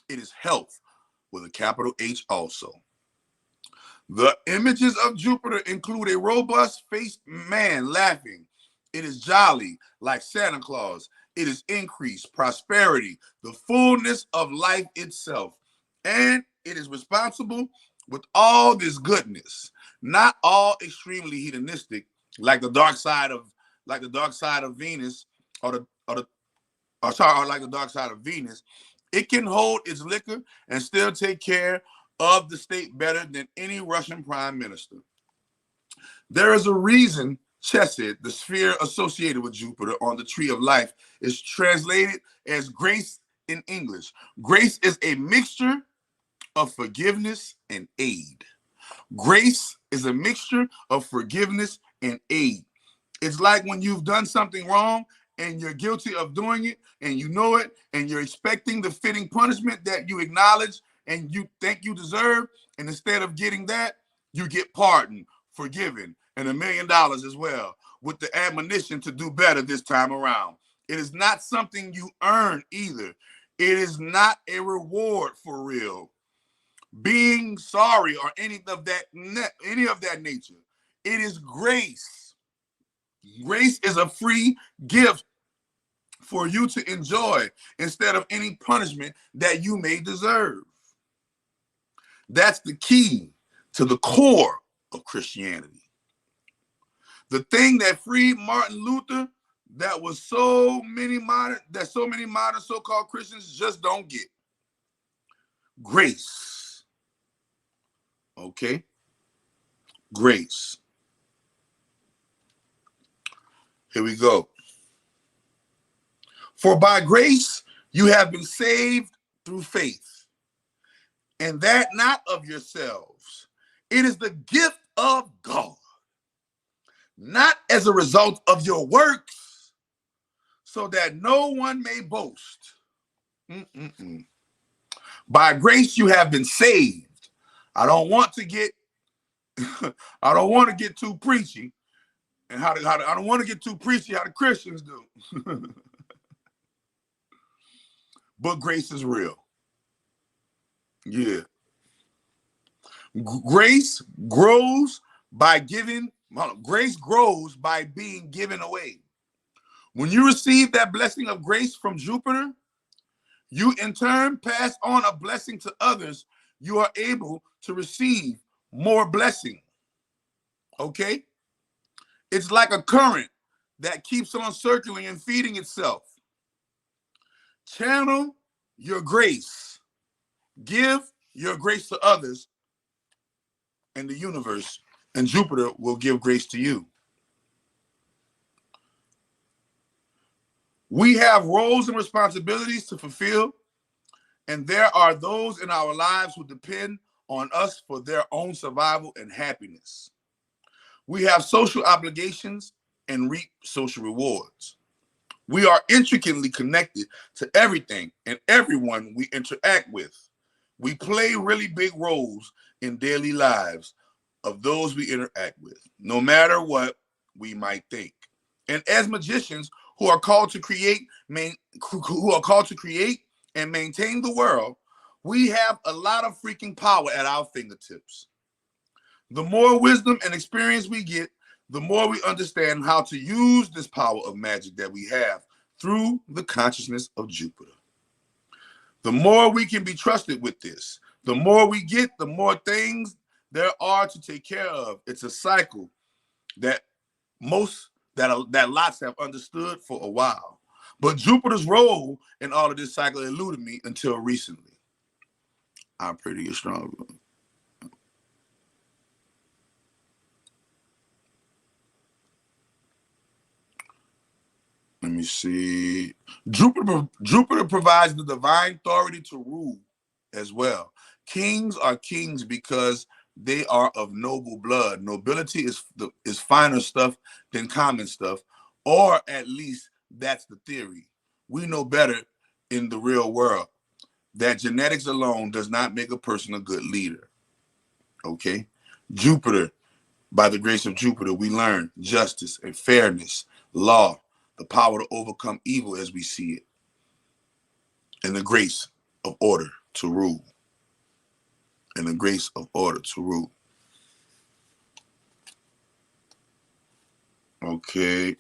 It is health with a capital H also. The images of Jupiter include a robust-faced man laughing. It is jolly, like Santa Claus. It is increase, prosperity, the fullness of life itself. And it is responsible with all this goodness, not all extremely hedonistic, like the dark side of Venus, or like the dark side of Venus. It can hold its liquor and still take care of the state better than any Russian prime minister. There is a reason Chesed, the sphere associated with Jupiter on the tree of life, is translated as grace in English. Grace is a mixture of forgiveness and aid. Grace is a mixture of forgiveness and aid. It's like when you've done something wrong and you're guilty of doing it and you know it and you're expecting the fitting punishment that you acknowledge and you think you deserve, and instead of getting that, you get pardoned, forgiven, and $1 million as well, with the admonition to do better this time around. It is not something you earn either. It is not a reward for real. Being sorry or any of that nature. It is grace. Grace is a free gift for you to enjoy instead of any punishment that you may deserve. That's the key to the core of Christianity. The thing that freed Martin Luther that so many modern so-called Christians just don't get. Grace. Okay? grace. Here we go. For by grace you have been saved through faith, and that not of yourselves. It is the gift of God, not as a result of your works, so that no one may boast. By grace you have been saved. I don't want to get I don't want to get too preachy, and I don't want to get too preachy how the Christians do. But grace is real. Yeah. Grace grows by giving. Grace grows by being given away. When you receive that blessing of grace from Jupiter, you in turn pass on a blessing to others. You are able to receive more blessing. Okay? It's like a current that keeps on circling and feeding itself. Channel your grace. Give your grace to others, and the universe and Jupiter will give grace to you. We have roles and responsibilities to fulfill, and there are those in our lives who depend on us for their own survival and happiness. We have social obligations and reap social rewards. We are intricately connected to everything and everyone we interact with. We play really big roles in daily lives of those we interact with, no matter what we might think. And as magicians who are called to create and maintain the world, we have a lot of freaking power at our fingertips. The more wisdom and experience we get, the more we understand how to use this power of magic that we have through the consciousness of Jupiter. The more we can be trusted with this, the more we get, the more things there are to take care of. It's a cycle that lots have understood for a while. But Jupiter's role in all of this cycle eluded me until recently. I'm pretty strong. Let me see. Jupiter provides the divine authority to rule as well. Kings are kings because they are of noble blood. Nobility is finer stuff than common stuff, or at least that's the theory. We know better in the real world that genetics alone does not make a person a good leader. Okay? Jupiter, by the grace of Jupiter, we learn justice and fairness, law, the power to overcome evil as we see it, and the grace of order to rule. And the grace of order to rule. Okay.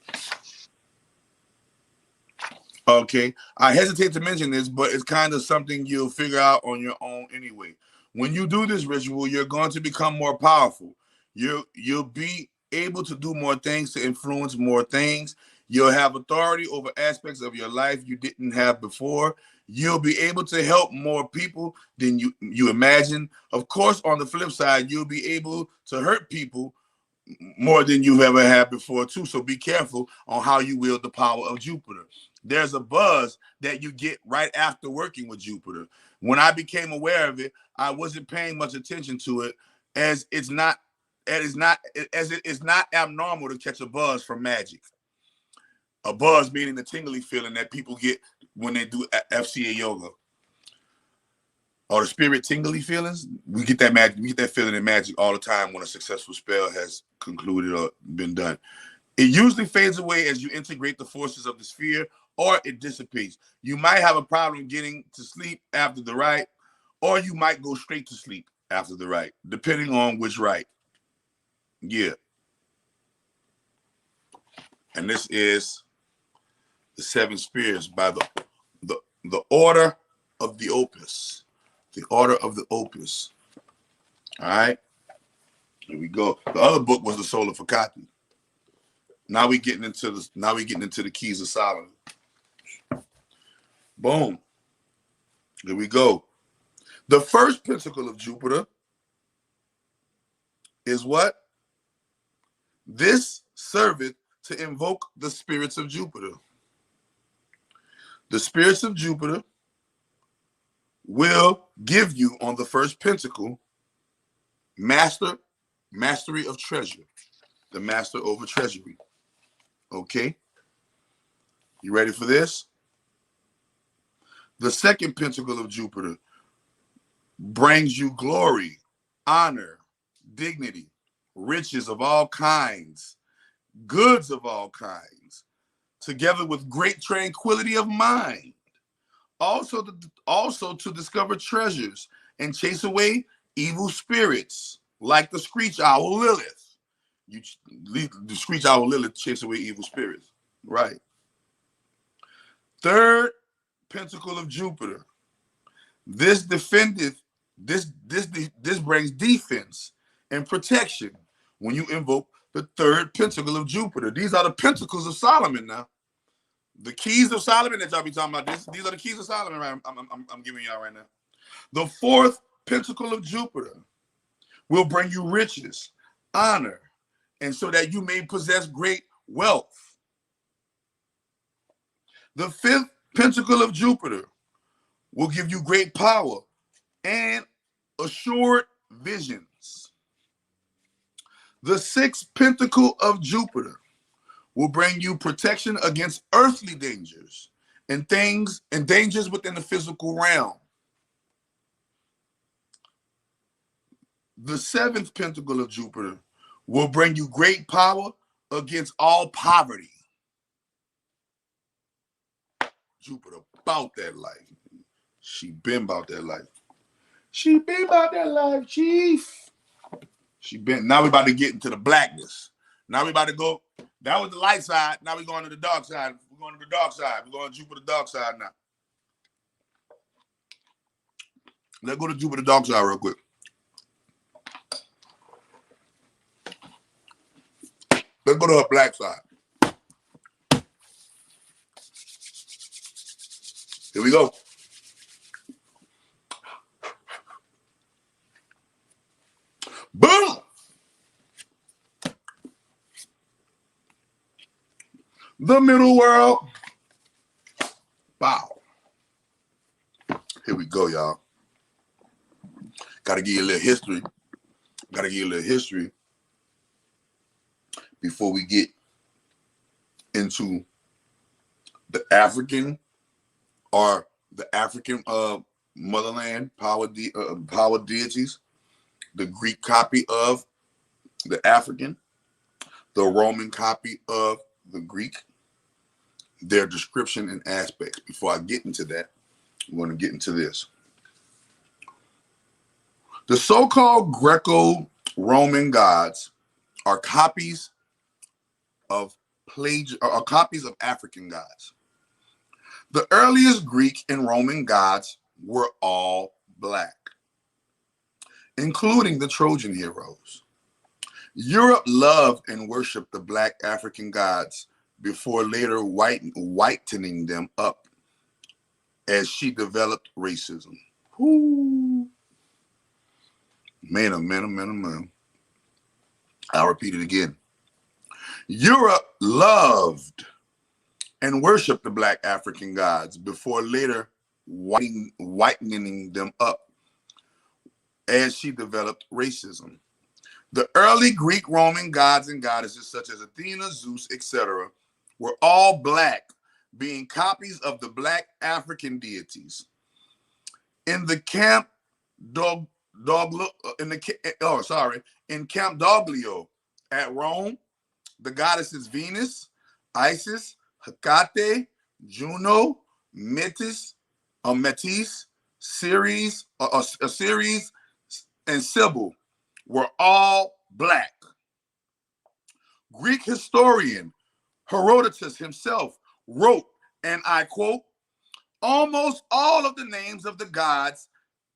Okay. I hesitate to mention this, but it's kind of something you'll figure out on your own anyway. When you do this ritual, you're going to become more powerful. You'll be able to do more things, to influence more things. You'll have authority over aspects of your life you didn't have before. You'll be able to help more people than you imagine. Of course, on the flip side, you'll be able to hurt people more than you've ever had before too. So be careful on how you wield the power of Jupiter. There's a buzz that you get right after working with Jupiter. When I became aware of it, I wasn't paying much attention to it, as it is not abnormal to catch a buzz from magic. A buzz meaning the tingly feeling that people get when they do FCA yoga, or the spirit tingly feelings. We get that magic. We get that feeling in magic all the time when a successful spell has concluded or been done. It usually fades away as you integrate the forces of the sphere, or it dissipates. You might have a problem getting to sleep after the rite, or you might go straight to sleep after the rite, depending on which rite. Yeah. And this is the seven spheres by the order of the opus. The order of the opus. All right. Here we go. The other book was the Solar Fakati. Now we getting into the keys of Solomon. Boom. Here we go. The first pentacle of Jupiter is what? This serveth to invoke the spirits of Jupiter. The spirits of Jupiter will give you on the first pentacle mastery of treasure, the master over treasury. Okay? You ready for this? The second pentacle of Jupiter brings you glory, honor, dignity, riches of all kinds, goods of all kinds, together with great tranquility of mind. Also to discover treasures and chase away evil spirits, like the screech owl Lilith. The screech owl Lilith chase away evil spirits. Right. Third pentacle of Jupiter. This brings defense and protection when you invoke the third pentacle of Jupiter. These are the pentacles of Solomon now. The keys of Solomon that y'all be talking about. These are the keys of Solomon I'm giving y'all right now. The fourth pentacle of Jupiter will bring you riches, honor, and so that you may possess great wealth. The fifth pentacle of Jupiter will give you great power and assured visions. The sixth pentacle of Jupiter will bring you protection against earthly dangers and dangers within the physical realm. The seventh pentacle of Jupiter will bring you great power against all poverty. Jupiter about that life. She been about that life. She been about that life, chief. She been. Now we about to get into the blackness. Now we about to go. That was the light side. Now we're going to the dark side. We're going to the dark side. We're going to Jupiter dark side now. Let's go to Jupiter dark side real quick. Let's go to her black side. Here we go. Boom! The middle world. Bow. Here we go, y'all. Got to give you a little history. Got to give you a little history before we get into the African motherland power deities, the Greek copy of the African, the Roman copy of the Greek, their description and aspects. Before I get into that, I'm going to get into this. The so-called Greco-Roman gods are copies of African gods. The earliest Greek and Roman gods were all black, including the Trojan heroes. Europe loved and worshipped the black African gods before later whitening them up as she developed racism. Whoo. Man. I'll repeat it again. Europe loved and worshipped the black African gods before later whitening them up as she developed racism. The early Greek Roman gods and goddesses such as Athena, Zeus, etc. were all black, being copies of the black African deities. In Camp Doglio at Rome, the goddesses Venus, Isis, Hecate, Juno, Metis, Ceres, and Sybil were all black. Greek historian Herodotus himself wrote, and I quote, "Almost all of the names of the gods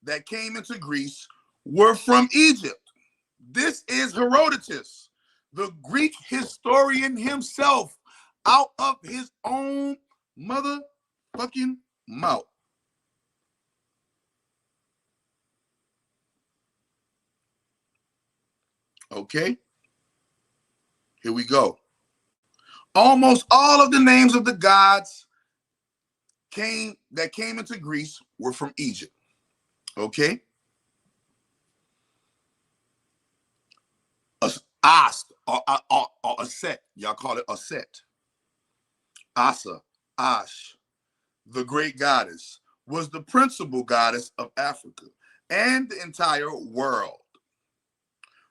that came into Greece were from Egypt." This is Herodotus, the Greek historian himself, out of his own motherfucking mouth. Okay? Here we go. Almost all of the names of the gods that came into Greece were from Egypt. Okay? Ast, or a set. Y'all call it a set. Asa, Ash, the great goddess, was the principal goddess of Africa and the entire world.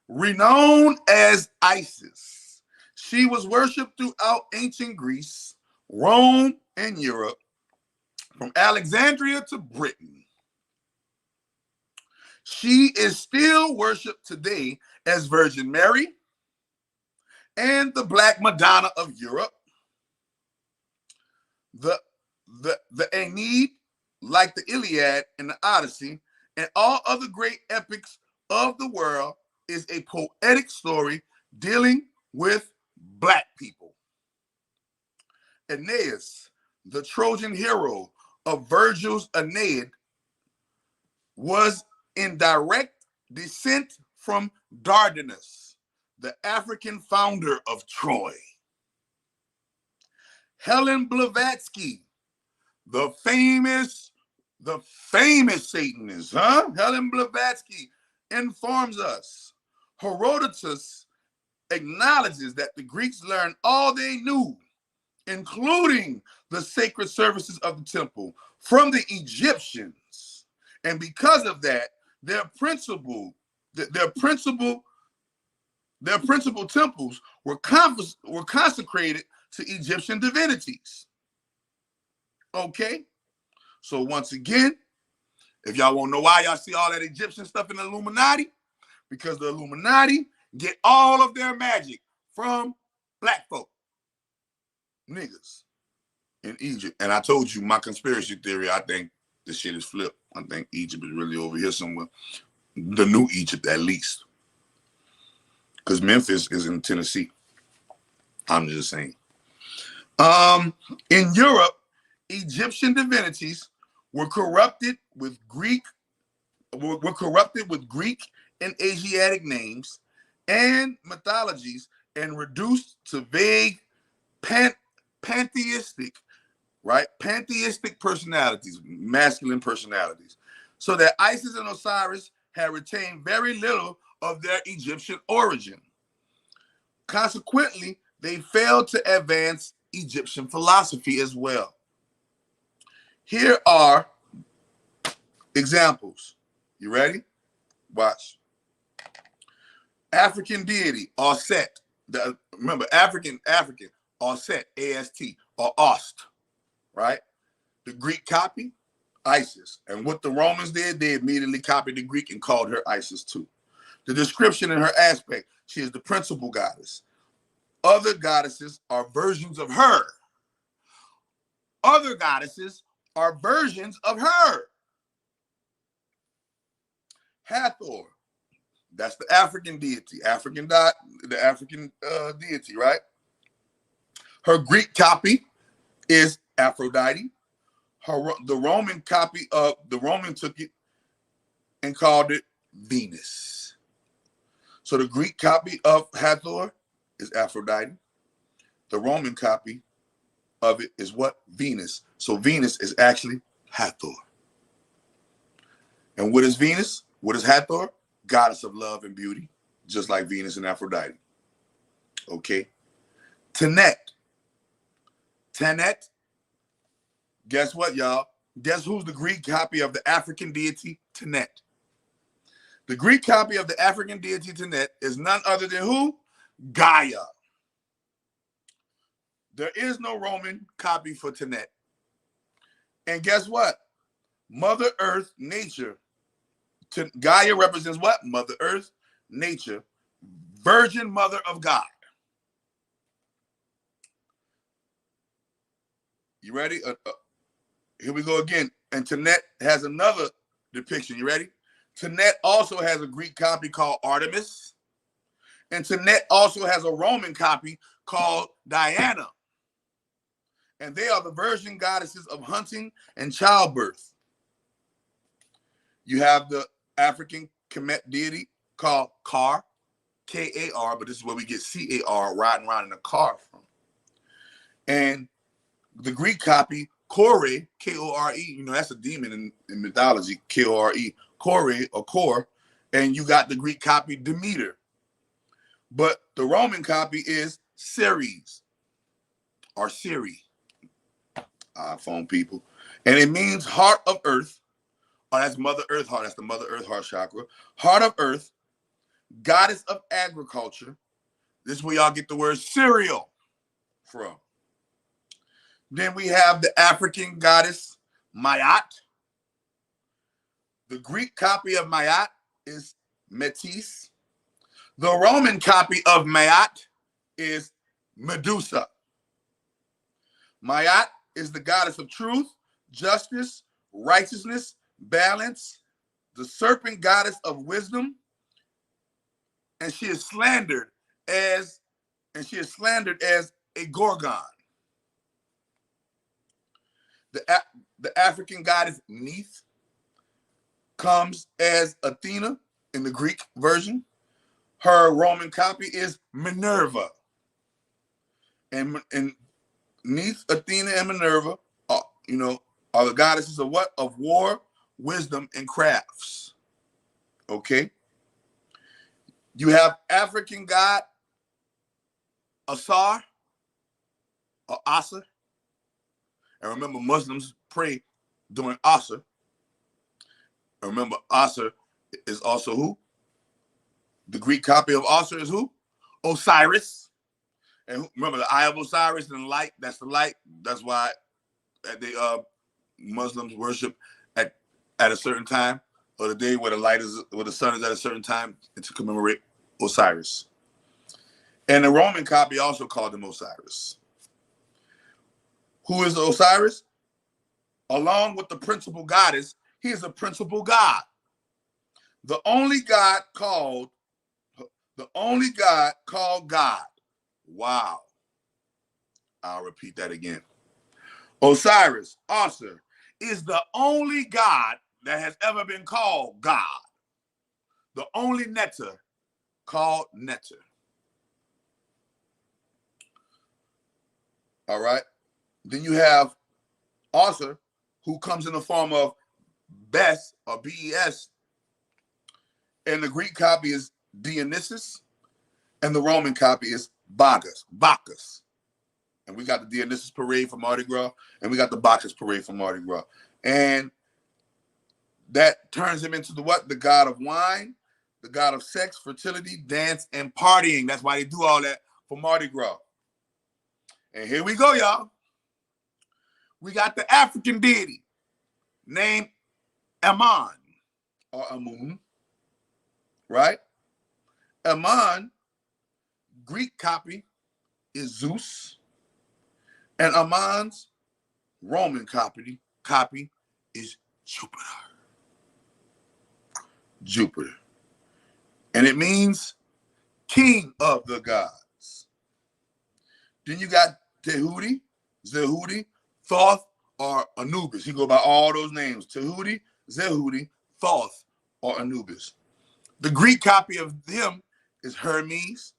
Renowned as Isis, she was worshipped throughout ancient Greece, Rome, and Europe, from Alexandria to Britain. She is still worshipped today as Virgin Mary and the Black Madonna of Europe. The Aeneid, like the Iliad and the Odyssey, and all other great epics of the world, is a poetic story dealing with Black people. Aeneas, the Trojan hero of Virgil's Aeneid, was in direct descent from Dardanus, the African founder of Troy. Helen Blavatsky, the famous Satanist, Helen Blavatsky informs us. Herodotus acknowledges that the Greeks learned all they knew, including the sacred services of the temple, from the Egyptians. And because of that, their principal temples were consecrated to Egyptian divinities. Okay? So once again, if y'all want to know why y'all see all that Egyptian stuff in the Illuminati, because the Illuminati get all of their magic from Black folk, niggas in Egypt. And I told you my conspiracy theory, I think this shit is flipped. I think Egypt is really over here somewhere. The new Egypt, at least. Because Memphis is in Tennessee. I'm just saying. In Europe, Egyptian divinities were corrupted with Greek and Asiatic names and mythologies, and reduced to vague pantheistic personalities, masculine personalities, so that Isis and Osiris had retained very little of their Egyptian origin. Consequently, they failed to advance Egyptian philosophy as well. Here are examples. You ready? Watch. African deity, or Set. Remember, African, or Set, A-S-T, or Ost, right? The Greek copy, Isis. And what the Romans did, they immediately copied the Greek and called her Isis too. The description in her aspect, she is the principal goddess. Other goddesses are versions of her. Other goddesses are versions of her. Hathor, that's the African deity, the African deity, right? Her Greek copy is Aphrodite. The Roman took it and called it Venus. So the Greek copy of Hathor is Aphrodite. The Roman copy of it is what? Venus. So Venus is actually Hathor. And what is Venus? What is Hathor? Goddess of love and beauty, just like Venus and Aphrodite. Okay. Tanit. Guess what, y'all? Guess who's the Greek copy of the African deity Tanit? The Greek copy of the African deity Tanit is none other than who? Gaia. There is no Roman copy for Tanit. And guess what? Mother Earth, nature. Gaia represents what? Mother Earth, nature, Virgin Mother of God. You ready? Here we go again. And Tanit has another depiction. You ready? Tanit also has a Greek copy called Artemis. And Tanit also has a Roman copy called Diana. And they are the virgin goddesses of hunting and childbirth. You have the African Kemet deity called Kar. K-A-R, but this is where we get C-A-R, riding around in a car from. And the Greek copy, Kore, K-O-R-E, you know, that's a demon in mythology, K-O-R-E, Kore or Kor, and you got the Greek copy, Demeter. But the Roman copy is Ceres, or Siri, iPhone people. And it means heart of earth. Oh, that's Mother Earth heart. That's the Mother Earth heart chakra. Heart of earth, goddess of agriculture. This is where y'all get the word cereal from. Then we have the African goddess, Mayat. The Greek copy of Mayat is Metis. The Roman copy of Mayat is Medusa. Mayat is the goddess of truth, justice, righteousness, balance, the serpent goddess of wisdom, and she is slandered as a gorgon. The African goddess Neith comes as Athena in the Greek version. Her Roman copy is Minerva. And Neith, Athena, and Minerva are, are the goddesses of what? Of war, wisdom, and crafts. Okay? You have African god Asar or Asa. And remember, Muslims pray during Asr. And remember, Asr is also who? The Greek copy of Asr is who? Osiris. And remember, the Eye of Osiris and the light, that's the light. That's why they Muslims worship at a certain time of the day where the sun is at a certain time, and to commemorate Osiris. And the Roman copy also called him Osiris. Who is Osiris? Along with the principal goddess, he is a principal god. The only god called God. Wow. I'll repeat that again. Osiris, Osir, is the only god that has ever been called God. The only Neter called Neter. All right. Then you have Osir, who comes in the form of Bes or B-E-S. And the Greek copy is Dionysus. And the Roman copy is Bacchus. And we got the Dionysus parade for Mardi Gras. And we got the Bacchus parade for Mardi Gras. And that turns him into the what? The god of wine, the god of sex, fertility, dance, and partying. That's why they do all that for Mardi Gras. And here we go, y'all. We got the African deity named Amun or Amun, right? Amun, Greek copy is Zeus, and Amun's Roman copy is Jupiter. And it means king of the gods. Then you got Tehuti, Zehudi, Thoth, or Anubis. He go by all those names. Tehuti, Zehudi, Thoth, or Anubis. The Greek copy of him is Hermes,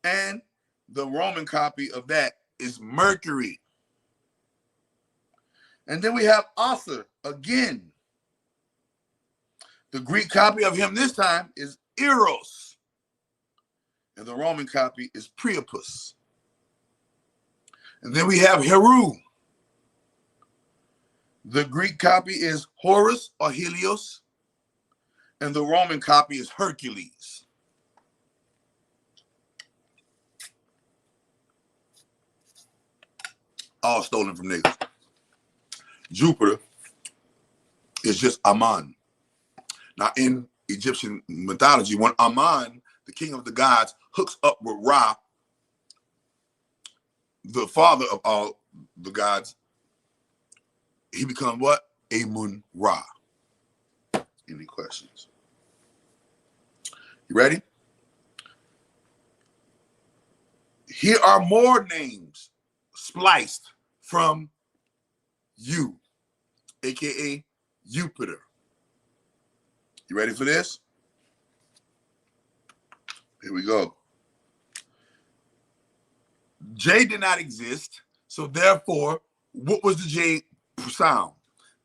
and the Roman copy of that is Mercury. And then we have Arthur again. The Greek copy of him this time is Eros, and the Roman copy is Priapus. And then we have Heru. The Greek copy is Horus or Helios, and the Roman copy is Hercules. All stolen from niggas. Jupiter is just Amun. Now, in Egyptian mythology, when Amun, the king of the gods, hooks up with Ra, the father of all the gods, he becomes what? Amun Ra. Any questions? You ready? Here are more names spliced from you, aka Jupiter. You ready for this? Here we go. J did not exist, so therefore, what was the J sound?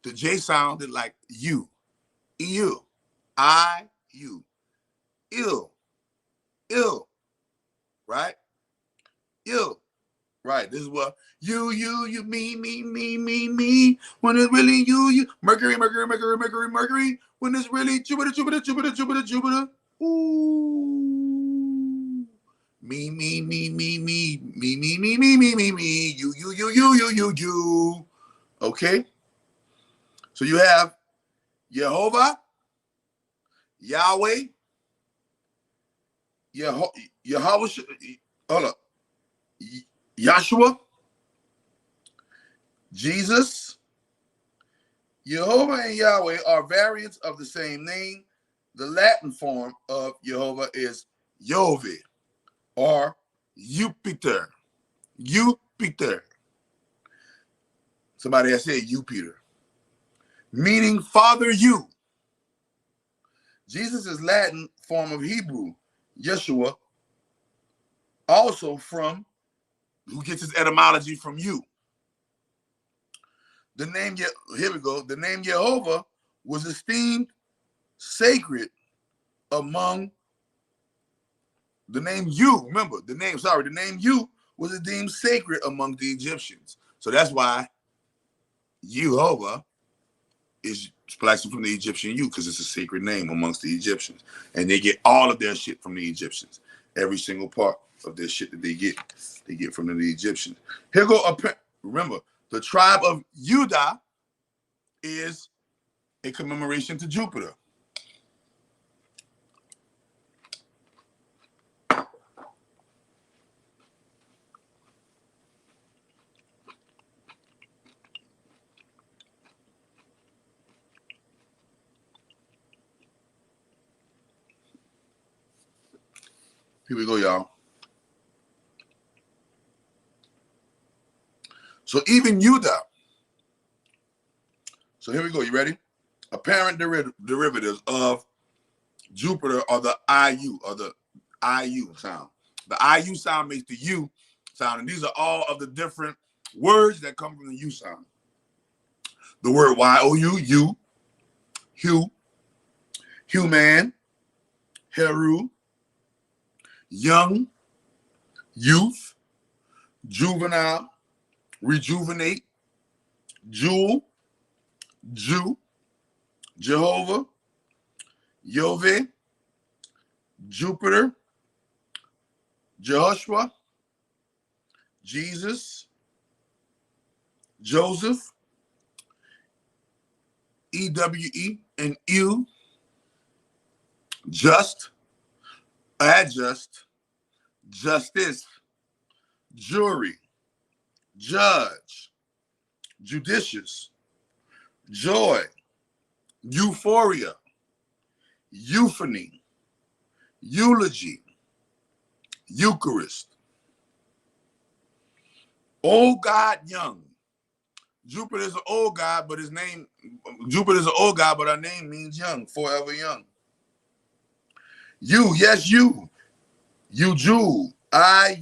The J sounded like you, you, I, you, ill, ill, right? Ill, right? This is what you, me. When it's really you, Mercury, Mercury, Mercury, Mercury, Mercury. When it's really Jupiter, Jupiter, Jupiter, Jupiter, Jupiter. Ooh. Me, you. Okay? So you have Jehovah, Yahweh, Yahweh, hold up, Yahshua, Jesus. Jehovah and Yahweh are variants of the same name. The Latin form of Jehovah is Jove or Jupiter. Jupiter. Somebody has said Jupiter, meaning Father you. Jesus is Latin form of Hebrew, Yeshua, also from, who gets his etymology from you. The name, here we go. The name Jehovah was esteemed sacred among the name you. Remember, the name you was deemed sacred among the Egyptians. So that's why Jehovah is spliced from the Egyptian you, because it's a sacred name amongst the Egyptians. And they get all of their shit from the Egyptians. Every single part of their shit that they get from the Egyptians. Here go, remember, the tribe of Judah is a commemoration to Jupiter. Here we go, y'all. So even Judah. So here we go. You ready? Apparent derivatives of Jupiter are the IU, or the IU sound. The IU sound makes the U sound, and these are all of the different words that come from the U sound. The word Y-O-U, you, hue, human, heru, young, youth, juvenile, rejuvenate, jewel, Jew, Jehovah, Jove, Jupiter, Jehoshua, Jesus, Joseph, EWE, and you, just, adjust, justice, jury, judge, judicious, joy, euphoria, euphony, eulogy, Eucharist. Old God, young. Jupiter is an old God, but Jupiter is an old God, but our name means young, forever young. You, yes, you. You, Jew, I.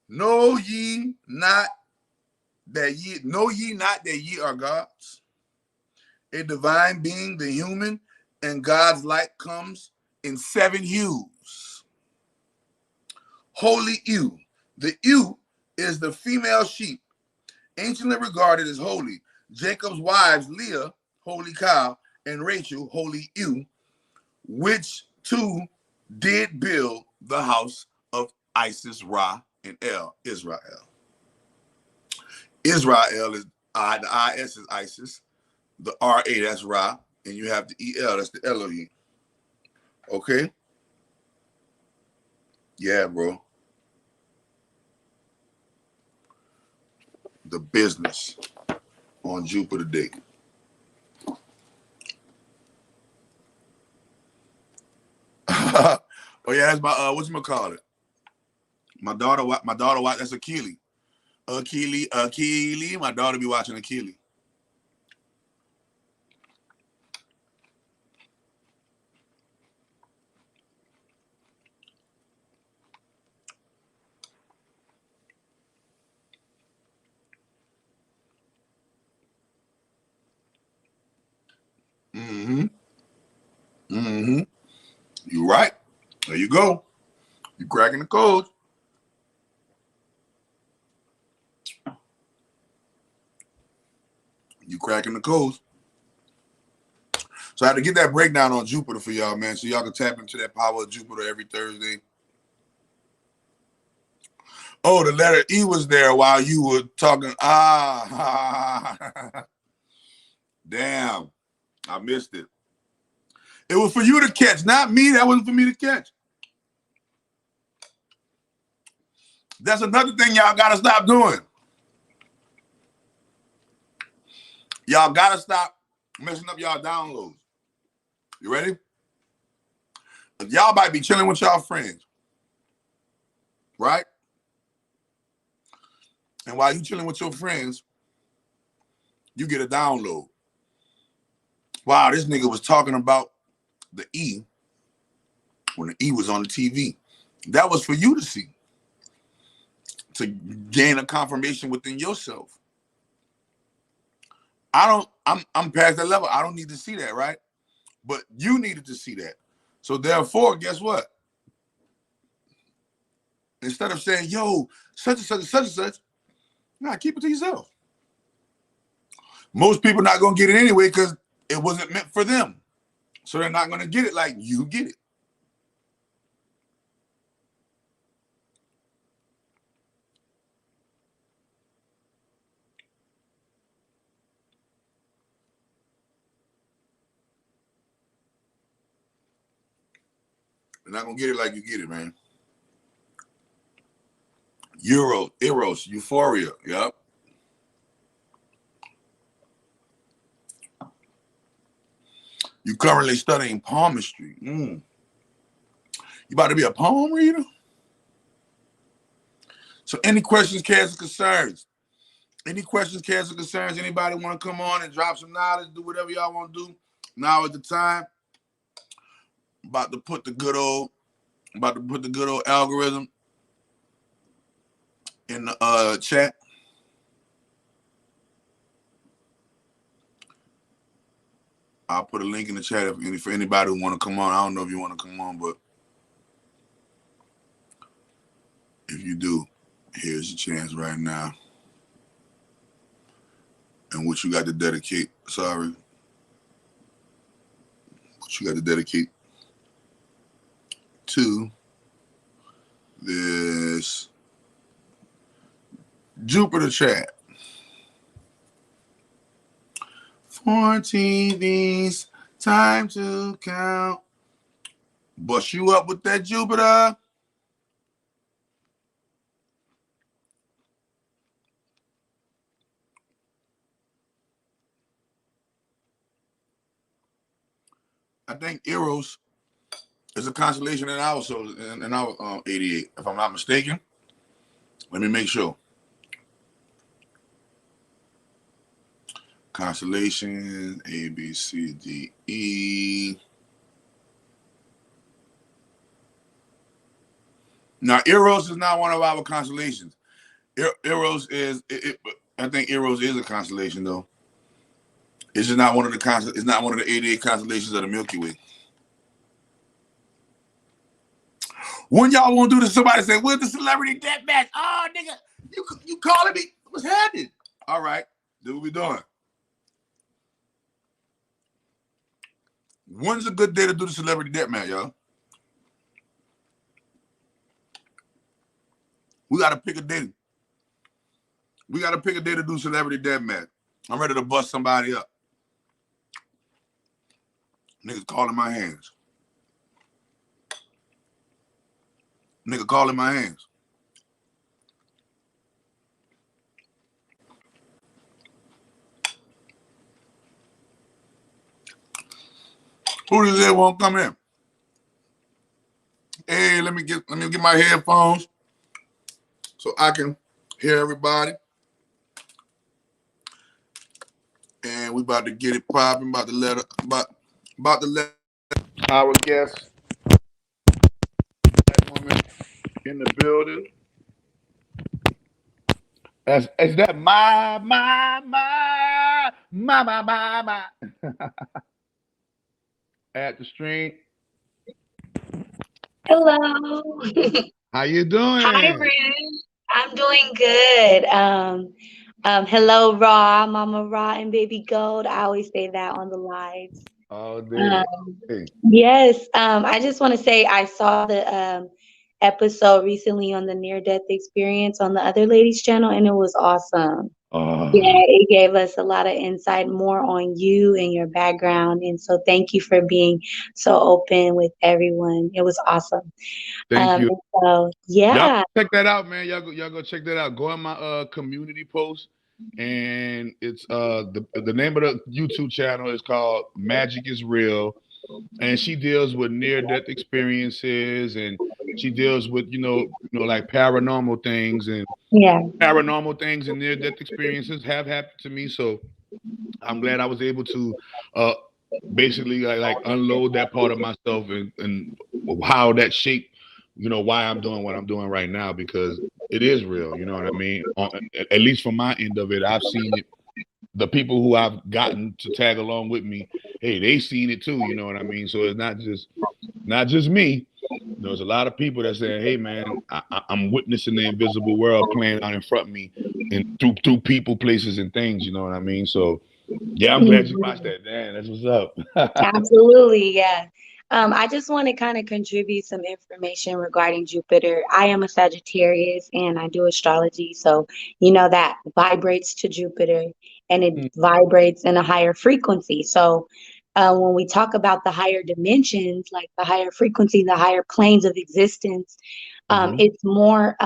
Know ye not that ye are gods? A divine being, the human, and God's light comes in 7 hues. Holy ewe. The ewe is the female sheep, anciently regarded as holy. Jacob's wives, Leah, holy cow, and Rachel, holy ewe, which two did build the house of Isis, Ra, and El, Israel. Israel is the IS is Isis, the RA, that's Ra, and you have the EL, that's the Elohim. Okay? Yeah, bro. The business on Jupiter Day. Oh yeah, that's my whatchamacallit. My daughter, that's Akili. Akili. My daughter be watching Akili. Mm-hmm. Mm-hmm. You right. There you go. You cracking the code. You cracking the code. So I had to get that breakdown on Jupiter for y'all, man, so y'all can tap into that power of Jupiter every Thursday. Oh, the letter E was there while you were talking. Damn. I missed it. It was for you to catch, not me. That wasn't for me to catch. That's another thing y'all got to stop doing. Y'all got to stop messing up y'all downloads. You ready? Y'all might be chilling with y'all friends, right? And while you chilling with your friends, you get a download. Wow, this nigga was talking about the E when the E was on the TV. That was for you to see, to gain a confirmation within yourself. I'm past that level. I don't need to see that, right? But you needed to see that. So therefore, guess what? Instead of saying, yo, such and such and such and such, nah, keep it to yourself. Most people not gonna get it anyway because it wasn't meant for them. So they're not gonna get it like you get it. They're not gonna get it like you get it, man. Eros, euphoria, yep. You currently studying palmistry. You about to be a palm reader? So any questions, cares, or concerns? Any questions, cares, or concerns? Anybody want to come on and drop some knowledge, do whatever y'all want to do? Now is the time. About to put the good old algorithm in the chat. I'll put a link in the chat for anybody who want to come on. I don't know if you want to come on, but if you do, here's your chance right now. And what you got to dedicate, what you got to dedicate to this Jupiter chat. 4 TVs, time to count. Bust you up with that Jupiter. I think Eros is a constellation in our 88, if I'm not mistaken. Let me make sure. Constellation A, B, C, D, E. Now, Eros is not one of our constellations. Eros is, I think Eros is a constellation, though. It's just not one of the it's not one of the 88 constellations of the Milky Way. When y'all want to do this, somebody say, "Where's the celebrity death match?" Oh, nigga, you calling me? What's happening? All right, do what we doing. When's a good day to do the celebrity death match, y'all? We got to pick a day. We got to pick a day to do celebrity death match. I'm ready to bust somebody up. Niggas calling my hands. Nigga calling my hands. Who does that want to come in? Hey, let me get my headphones so I can hear everybody. And we about to get it popping. About to let our guest, that woman in the building. Is that my. at the stream. Hello. How you Hi, doing? Ren. I'm doing good. Hello, Raw, Mama Raw, and Baby Gold. I always say that on the lives. All day. Um, Hey. yes. I just want to say I saw the episode recently on the near-death experience on the other lady's channel, and it was awesome. Oh, Yeah, it gave us a lot of insight more on you and your background, and so thank you for being so open with everyone. It was awesome. thank you. And so Y'all yeah. check that out, man. Y'all go check that out. Go on my community post, and it's the name of the YouTube channel is called Magic is Real, and she deals with near death experiences, and she deals with like Yeah. paranormal things and near death experiences have happened to me. So I'm glad I was able to uh basically like unload that part of myself and how that shaped why I'm doing what I'm doing right now, because it is real, you know what I mean? At least from my end of it, I've seen it. The people who I've gotten to tag along with me, hey, they seen it too, you know what I mean? So it's not just me. There's a lot of people that say, "Hey, man, I'm witnessing the invisible world playing out in front of me, and through people, places, and things." You know what I mean? So, yeah, I'm glad you watched Mhm. that. Man, that's what's up. Absolutely, yeah. I just want to kind of contribute some information regarding Jupiter. I am a Sagittarius and I do astrology, so that vibrates to Jupiter and it vibrates in a higher frequency. So when we talk about the higher dimensions, like the higher frequency, the higher planes of existence, Hmm. it's more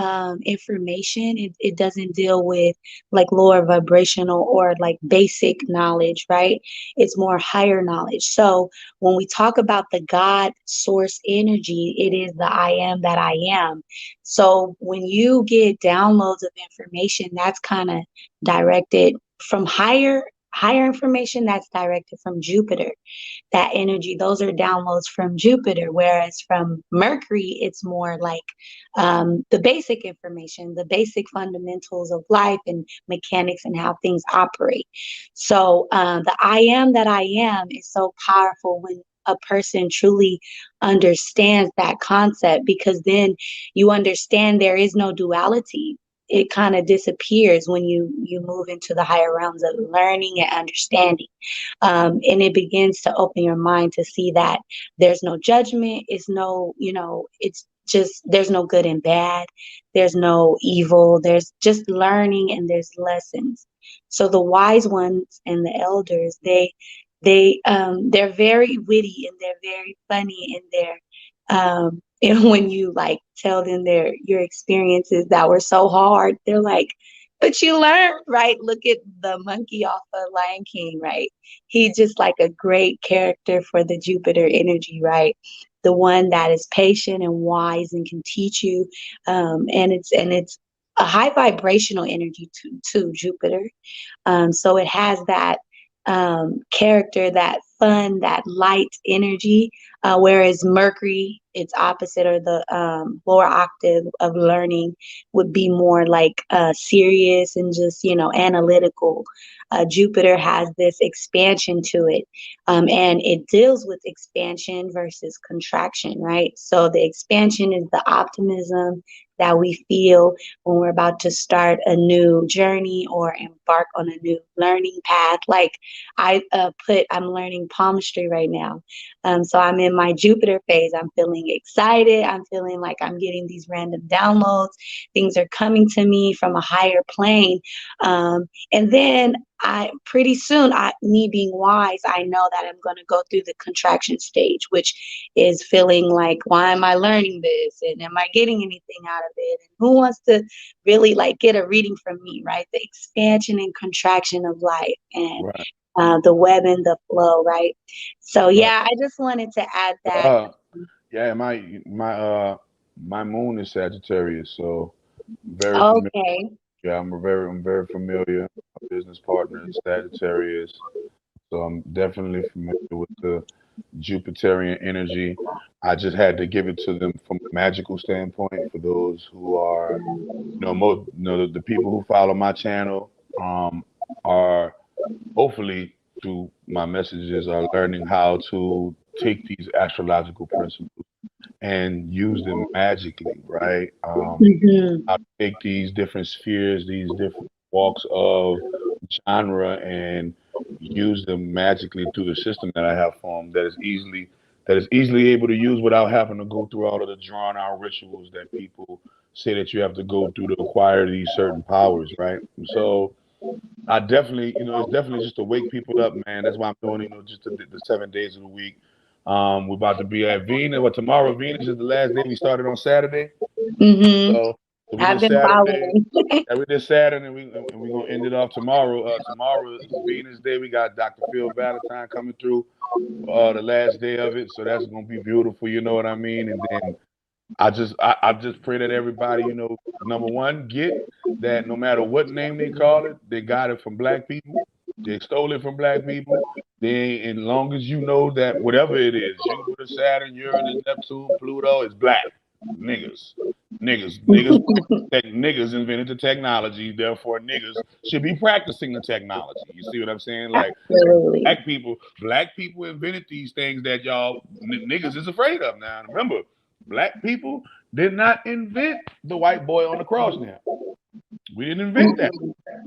information. It doesn't deal with like lower vibrational or like basic knowledge, right? It's more higher knowledge. So when we talk about the God source energy, it is the I am that I am. So when you get downloads of information, that's kind of directed from higher information that's directed from Jupiter, that energy, those are downloads from Jupiter, whereas from Mercury, it's more like the basic information, the basic fundamentals of life and mechanics and how things operate. So the I am that I am is so powerful when a person truly understands that concept, because then you understand there is no duality. It kind of disappears when you move into the higher realms of learning and understanding, and it begins to open your mind to see that there's no judgment. It's no, it's just there's no good and bad. There's no evil. There's just learning and there's lessons. So the wise ones and the elders, they're very witty and they're very funny, and and when you like tell them your experiences that were so hard, they're like, but you learned, right? Look at the monkey off of Lion King, right? He's just like a great character for the Jupiter energy, right? The one that is patient and wise and can teach you. And it's a high vibrational energy to Jupiter. So it has that character, that fun, that light energy, whereas Mercury, its opposite, or the lower octave of learning, would be more like serious and just, analytical. Jupiter has this expansion to it, and it deals with expansion versus contraction, right? So the expansion is the optimism that we feel when we're about to start a new journey or embark on a new learning path. Like I'm learning palmistry right now. So I'm in my Jupiter phase. I'm feeling excited. I'm feeling like I'm getting these random downloads. Things are coming to me from a higher plane. And then I pretty soon, me being wise, I know that I'm going to go through the contraction stage, which is feeling like, why am I learning this? And am I getting anything out of it? And who wants to really like get a reading from me, right? The expansion and contraction of life, and Right, the web and the flow, right? So right. yeah, I just wanted to add that. Uh, yeah, my moon is Sagittarius, so very familiar. Okay. Yeah, I'm very familiar. My business partner is Sagittarius, so I'm definitely familiar with the Jupiterian energy. I just had to give it to them from a magical standpoint for those who are, the people who follow my channel are hopefully through my messages are learning how to take these astrological principles and use them magically, right? Mhm. I take these different spheres, these different walks of genre, and use them magically through the system that I have formed that is easily able to use without having to go through all of the drawn out rituals that people say that you have to go through to acquire these certain powers, right? So I definitely, it's definitely just to wake people up, man. That's why I'm doing, just the 7 days of the week. We're about to be at Venus. Well, tomorrow Venus is the last day. We started on Saturday, Mhm. so we I've did been Saturday. following. Yeah, we did Saturday, and we're gonna end it off tomorrow. Tomorrow is Venus Day. We got Dr. Phil Valentine coming through the last day of it, so that's gonna be beautiful. You know what I mean? And then I just pray that everybody, number one, get that no matter what name they call it, they got it from black people. They stole it from black people. They, as long as you know that whatever it is, Jupiter, Saturn, Uranus, Neptune, Pluto, is black. Niggas. Niggas invented the technology, therefore niggas should be practicing the technology. You see what I'm saying? Like Absolutely. black people invented these things that y'all niggas is afraid of now. Remember, black people did not invent the white boy on the cross now. We didn't invent that.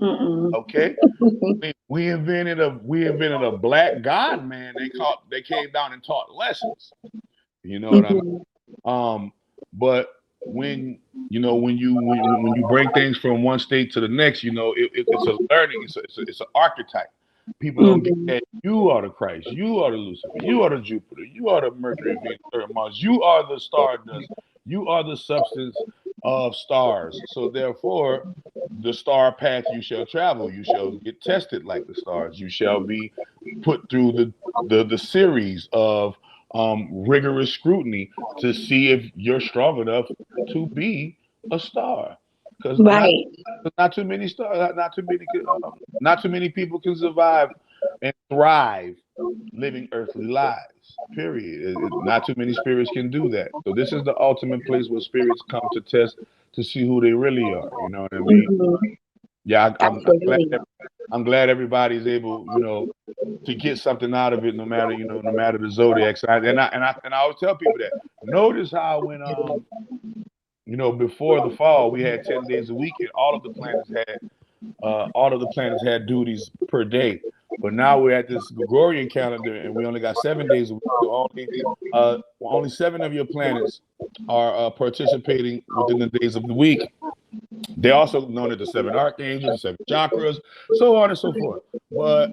Mm-mm. Okay? We invented a black God man. They came down and taught lessons. You know what I mean? Mhm. But when you bring things from one state to the next, it's a learning. It's an archetype. People don't get Mhm. that. You are the Christ. You are the Lucifer. You are the Jupiter. You are the Mercury, Venus, Earth, Mars. You are the stardust. You are the substance of stars. So therefore, the star path you shall travel. You shall get tested like the stars. You shall be put through the series of rigorous scrutiny to see if you're strong enough to be a star. Because Right. not too many stars, not too many people can survive and thrive living earthly lives. Period. Not too many spirits can do that. So this is the ultimate place where spirits come to test to see who they really are. You know what I mean? Mhm. Yeah, Absolutely. I'm glad everybody's able, to get something out of it, no matter the zodiac sign. And I always tell people that. Notice how when before the fall we had 10 days a week and all of the planets had duties per day. But now we're at this Gregorian calendar and we only got 7 days a week. So only 7 of your planets are participating within the days of the week. They're also known as the 7 archangels, the 7 chakras, so on and so forth. But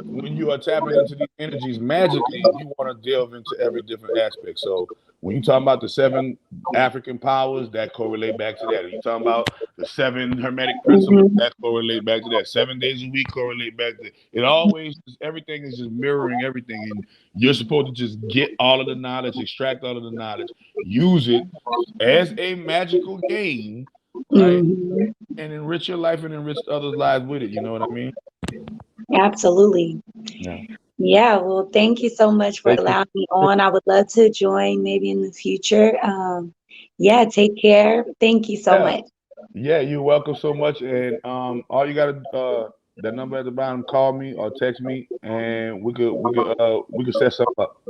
when you are tapping into these energies magically, you want to delve into every different aspect. So when you talk about the 7 African powers, that correlate back to that. When you talking about the 7 hermetic principles, Mhm. that correlate back to that. 7 days a week correlate back to everything is just mirroring everything. And you're supposed to just get all of the knowledge, extract all of the knowledge, use it as a magical game, right? Mhm. And enrich your life and enrich others' lives with it. You know what I mean? Absolutely. Yeah. Yeah, well, thank you so much for Thank you. allowing me on. I would love to join maybe in the future. Yeah, take care. Thank you so Yeah. much. Yeah, you're welcome so much. And all you gotta that number at the bottom, call me or text me and we could set something up.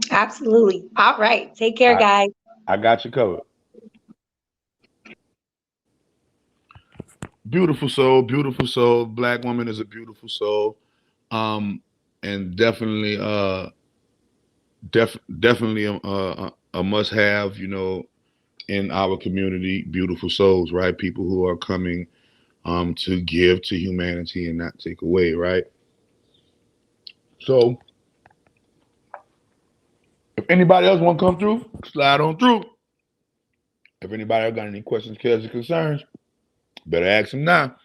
Absolutely. All right. Take care, I guys. I got you covered. Beautiful soul. Black woman is a beautiful soul. Um and definitely a must have, in our community, beautiful souls, right? People who are coming to give to humanity and not take away, right? So if anybody else want to come through, slide on through. If anybody else got any questions, cares, or concerns, better ask them now.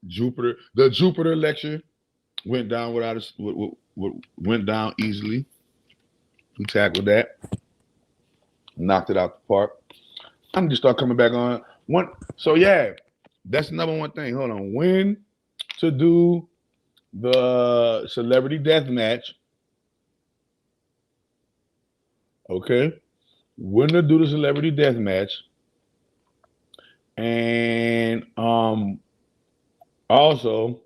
The Jupiter lecture went down went down easily. We tackled that, knocked it out the park. I need to start coming back on one. So yeah, that's the number one thing. Hold on, when to do the celebrity death match? Okay, when to do the celebrity death match, and also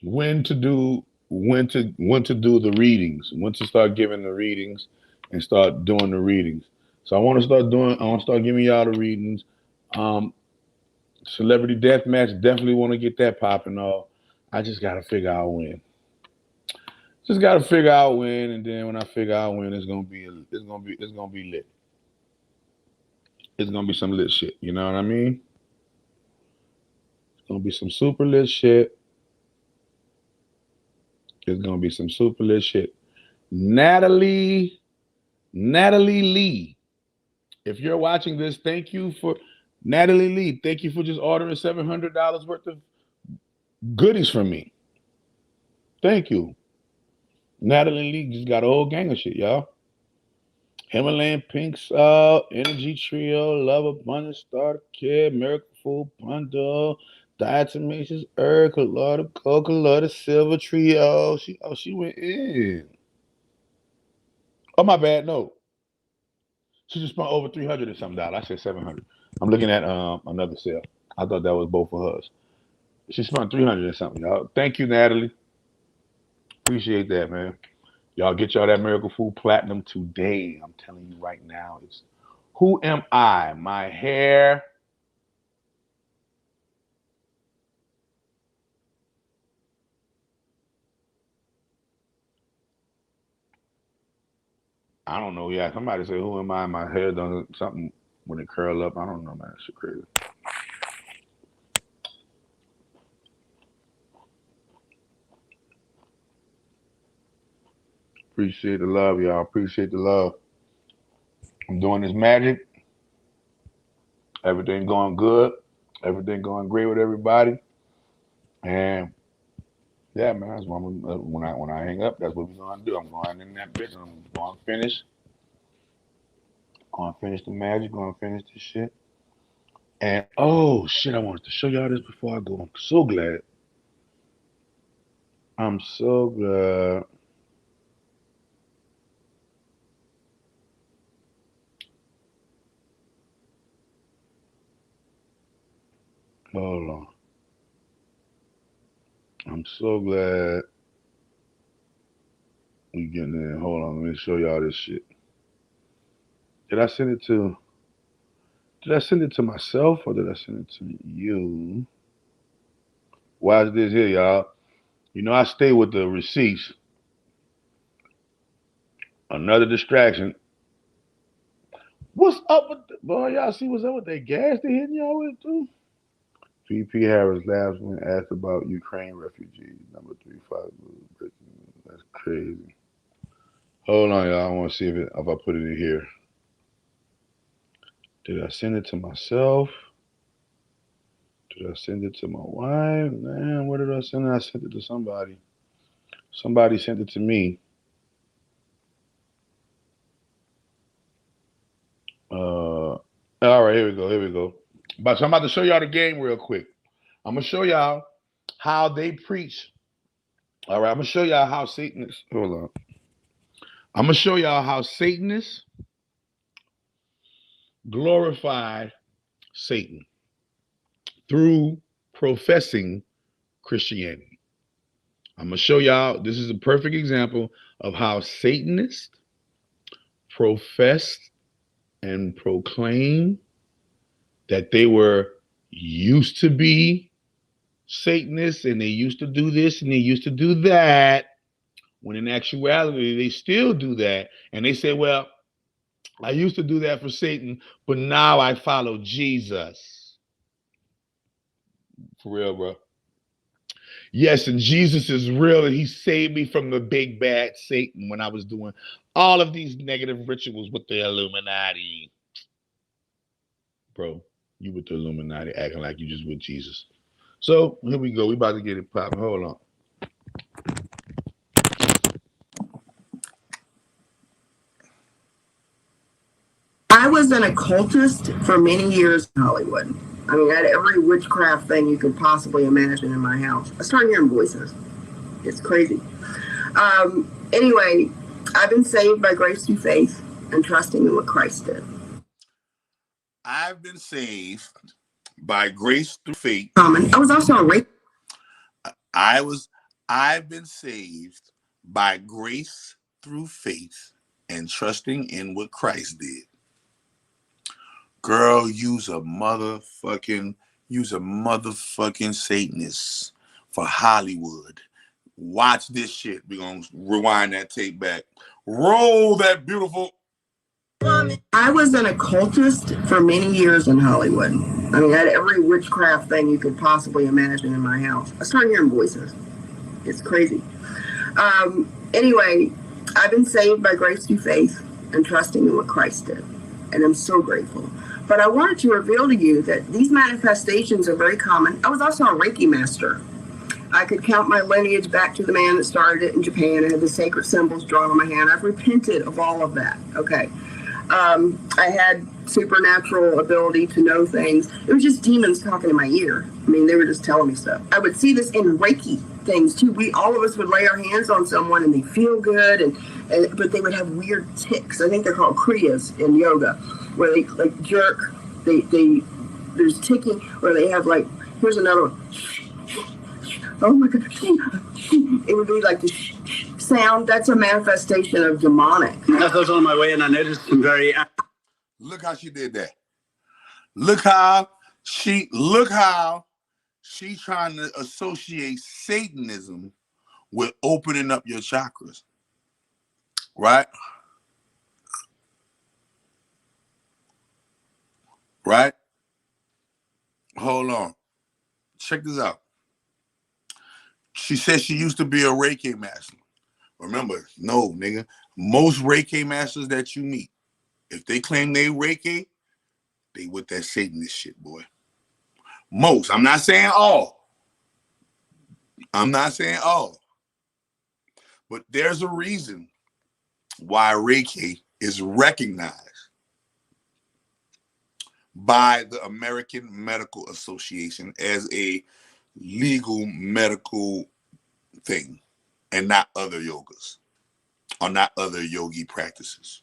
when to do when to do the readings, when to start giving the readings and start doing the readings. So I want to start giving y'all the readings. Celebrity Deathmatch, definitely want to get that popping off. I just got to figure out when. Just got to figure out when, and then when I figure out when, it's gonna be lit. It's gonna be some lit shit. You know what I mean? It's gonna be some super lit shit. It's gonna be some super lit shit. Natalie Lee. If you're watching this, thank you for Natalie Lee. Thank you for just ordering $700 worth of goodies from me. Thank you. Natalie Lee just got a whole gang of shit, y'all. Himalayan Pink Salt, Energy Trio, Love Abundance, Starter Kit, Miracle Food Bundle, Diatomaceous Herb, Colada, Coca, Silver Trio. She went in. Oh, my bad. No. She just spent over $300 and something. I said $700. I'm looking at another sale. I thought that was both of hers. She spent $300 and something, y'all. Thank you, Natalie. Appreciate that, man. Y'all get y'all that Miracle Food Platinum today. I'm telling you right now. It's Who Am I? My hair. I don't know. Yeah, somebody say, who am I? My hair done something when it curl up. I don't know, man. That shit crazy. Appreciate the love, y'all. Appreciate the love. I'm doing this magic. Everything going good. Everything going great with everybody. And yeah, man, that's what when I hang up, that's what we're gonna do. I'm going in that bitch and I'm going to finish. Going to finish the magic. Going to finish this shit. And oh shit, I wanted to show y'all this before I go. I'm so glad. I'm so glad. Hold on. I'm so glad we getting there. Hold on, let me show y'all this shit. Did I send it to myself or did I send it to you? Why is this here, y'all? You know I stay with the receipts. Another distraction. What's up with boy? Y'all see what's up with that gas they hitting y'all with too? VP Harris laughs when asked about Ukraine refugees. Number 35. That's crazy. Hold on, y'all. I want to see if I put it in here. Did I send it to myself? Did I send it to my wife? Man, where did I send it? I sent it to somebody. Somebody sent it to me. All right, here we go. But so I'm about to show y'all the game real quick. I'm gonna show y'all how they preach. All right, I'm gonna show y'all how Satanists. Hold on. I'm gonna show y'all how Satanists glorify Satan through professing Christianity. I'm gonna show y'all. This is a perfect example of how Satanists profess and proclaim that they were used to be Satanists and they used to do this and they used to do that, when in actuality they still do that. And they say, well, I used to do that for Satan, but now I follow Jesus. For real, bro. Yes, and Jesus is real, and he saved me from the big bad Satan when I was doing all of these negative rituals with the Illuminati. Bro, you with the Illuminati acting like you just with Jesus. So here we go. We about to get it popping. Hold on. I was an occultist for many years in Hollywood. I mean, I had every witchcraft thing you could possibly imagine in my house. I started hearing voices. It's crazy. Anyway, I've been saved by grace through faith and trusting in what Christ did. I've been saved by grace through faith. I was also a rapist. I was I've been saved by grace through faith and trusting in what Christ did. Girl, use a motherfucking Satanist for Hollywood. Watch this shit. We're going to rewind that tape back. Roll that beautiful. I was an occultist for many years in Hollywood. I mean, I had every witchcraft thing you could possibly imagine in my house. I started hearing voices. It's crazy. Anyway, I've been saved by grace through faith and trusting in what Christ did. And I'm so grateful. But I wanted to reveal to you that these manifestations are very common. I was also a Reiki master. I could count my lineage back to the man that started it in Japan. I had the sacred symbols drawn on my hand. I've repented of all of that. Okay. I had supernatural ability to know things. It was just demons talking in my ear. I mean, they were just telling me stuff. I would see this in Reiki things too. All of us would lay our hands on someone and they feel good, but they would have weird tics. I think they're called kriyas in yoga, where they like jerk. There's ticking, or they have like, here's another one. Oh my God. It would be like the sound. That's a manifestation of demonic. As I was on my way and I noticed some very... Look how she did that. Look how she trying to associate Satanism with opening up your chakras. Right? Right? Hold on. Check this out. She said she used to be a Reiki master. Remember, no, nigga. Most Reiki masters that you meet, if they claim they Reiki, they with that Satanist shit, boy. Most. I'm not saying all. But there's a reason why Reiki is recognized by the American Medical Association as a legal medical thing, and not other yogas or not other yogi practices.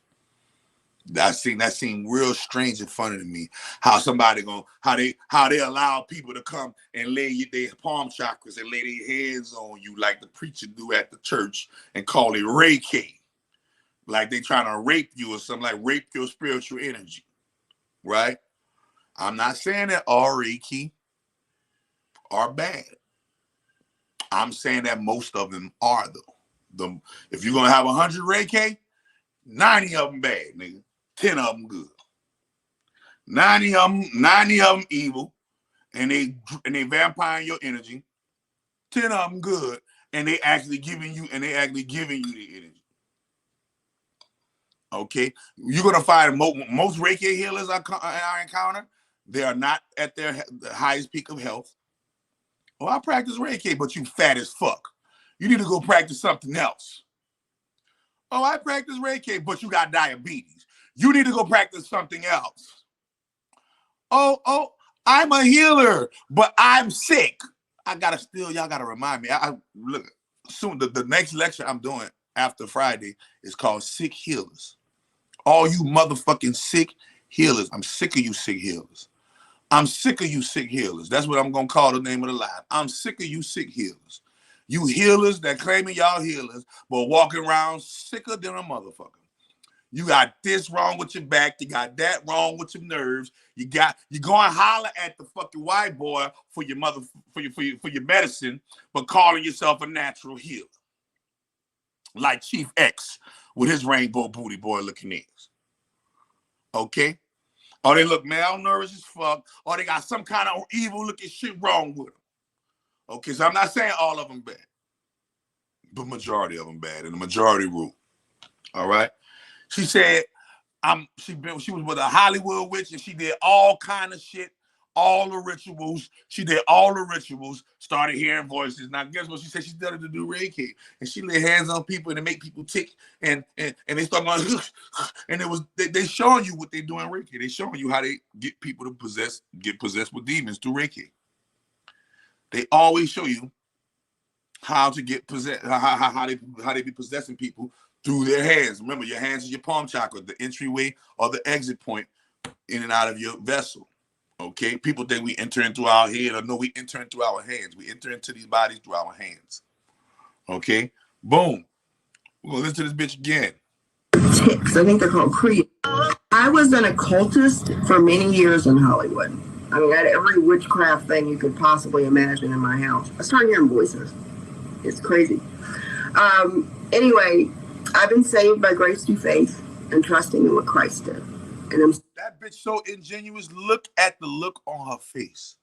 That seemed real strange and funny to me. How they allow people to come and lay their palm chakras and lay their hands on you like the preacher do at the church and call it Reiki, like they trying to rape you or something, like rape your spiritual energy, right? I'm not saying that all Reiki are bad. I'm saying that most of them are, though. If you're gonna have 100 Reiki, 90 of them bad, nigga. 10 of them good. 90 of them evil, and they vampiring your energy. 10 of them good, and they actually giving you the energy. Okay, you're gonna find most Reiki healers I encounter, they are not at their highest peak of health. Oh, I practice Reiki, but you fat as fuck. You need to go practice something else. Oh, I practice Reiki, but you got diabetes. You need to go practice something else. Oh, I'm a healer, but I'm sick. Y'all gotta remind me. Look, soon the next lecture I'm doing after Friday is called Sick Healers. All you motherfucking sick healers. I'm sick of you sick healers. I'm sick of you sick healers. That's what I'm going to call the name of the live. I'm sick of you sick healers. You healers that claiming y'all healers, but walking around sicker than a motherfucker. You got this wrong with your back. You got that wrong with your nerves. You go and holler at the fucking white boy for your medicine, but calling yourself a natural healer. Like Chief X with his rainbow booty boy looking ass. Okay? Or they look malnourished as fuck, or they got some kind of evil looking shit wrong with them. Okay, so I'm not saying all of them bad, but majority of them bad, and the majority rule. All right? She said she was with a Hollywood witch, and she did all kind of shit, all the rituals. She did all the rituals, started hearing voices. Now, guess what? She said she started to do Reiki, and she laid hands on people, and they make people tick, and they start going, and it was they showing you what they do in Reiki. They showing you how they get people to get possessed with demons through Reiki. They always show you how to get possessed, how they be possessing people through their hands. Remember, your hands is your palm chakra, the entryway or the exit point in and out of your vessel. Okay, people think we enter into our head, or no, we enter into our hands. We enter into these bodies through our hands. Okay, boom. We're gonna listen to this bitch again. Ticks. I think they're called Creed. I was an occultist for many years in Hollywood. I mean, I had every witchcraft thing you could possibly imagine in my house. I started hearing voices. It's crazy. Anyway, I've been saved by grace through faith and trusting in what Christ did. And that bitch so ingenuous. Look at the look on her face.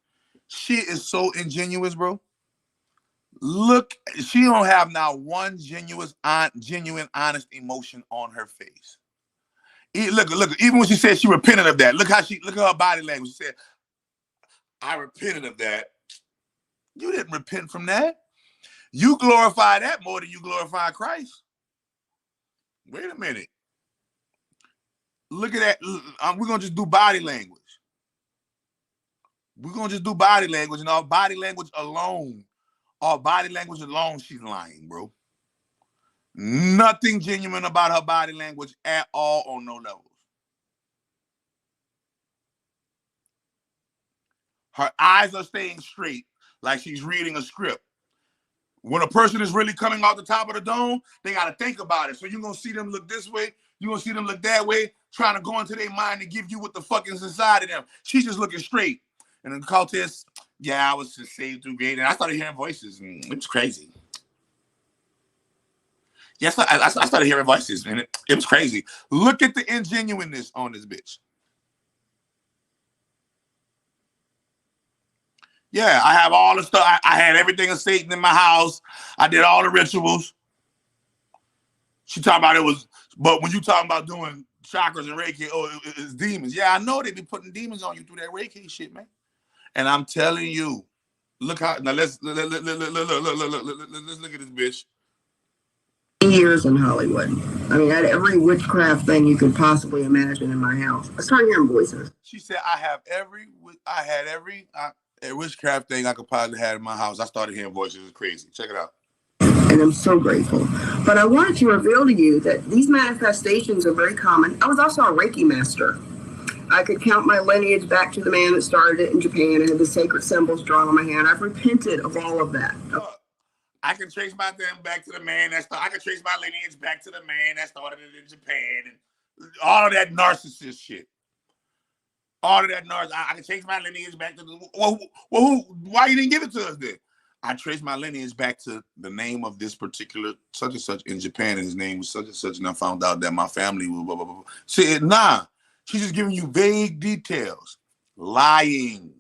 She is so ingenuous, bro. Look, she don't have now one genuine, honest emotion on her face. Look, even when she said she repented of that, look at her body language. She said, I repented of that. You didn't repent from that. You glorify that more than you glorify Christ. Wait a minute. Look at that. We're going to just do body language. We're going to just do body language, and our body language alone, she's lying, bro. Nothing genuine about her body language at all on no levels. Her eyes are staying straight like she's reading a script. When a person is really coming off the top of the dome, they got to think about it. So you're going to see them look this way. You're going to see them look that way, trying to go into their mind and give you what the fuck is inside of them. She's just looking straight. And the cultist, yeah, I was just saved through great. And I started hearing voices, and it was crazy. Yes, I started hearing voices, and it was crazy. Look at the ingenuineness on this bitch. Yeah, I have all the stuff. I had everything of Satan in my house. I did all the rituals. She talking about it was, but when you talking about doing chakras and Reiki, it's demons. Yeah, I know they be putting demons on you through that Reiki shit, man. And I'm telling you, look how now let's look at this bitch. Years in Hollywood. I mean, I had every witchcraft thing you could possibly imagine in my house. I started hearing voices. She said, I had every witchcraft thing I could possibly have in my house. I started hearing voices. It's crazy. Check it out. And I'm so grateful. But I wanted to reveal to you that these manifestations are very common. I was also a Reiki master. I could count my lineage back to the man that started it in Japan and had the sacred symbols drawn on my hand. I've repented of all of that. I can trace my them back to the man that started. I can trace my lineage back to the man that started it in Japan, and all of that narcissist shit. All of that narcissist. I can trace my lineage back to the. Why you didn't give it to us then? I traced my lineage back to the name of this particular such and such in Japan, and his name was such and such, and I found out that my family was blah blah blah. See, nah, she's just giving you vague details. Lying.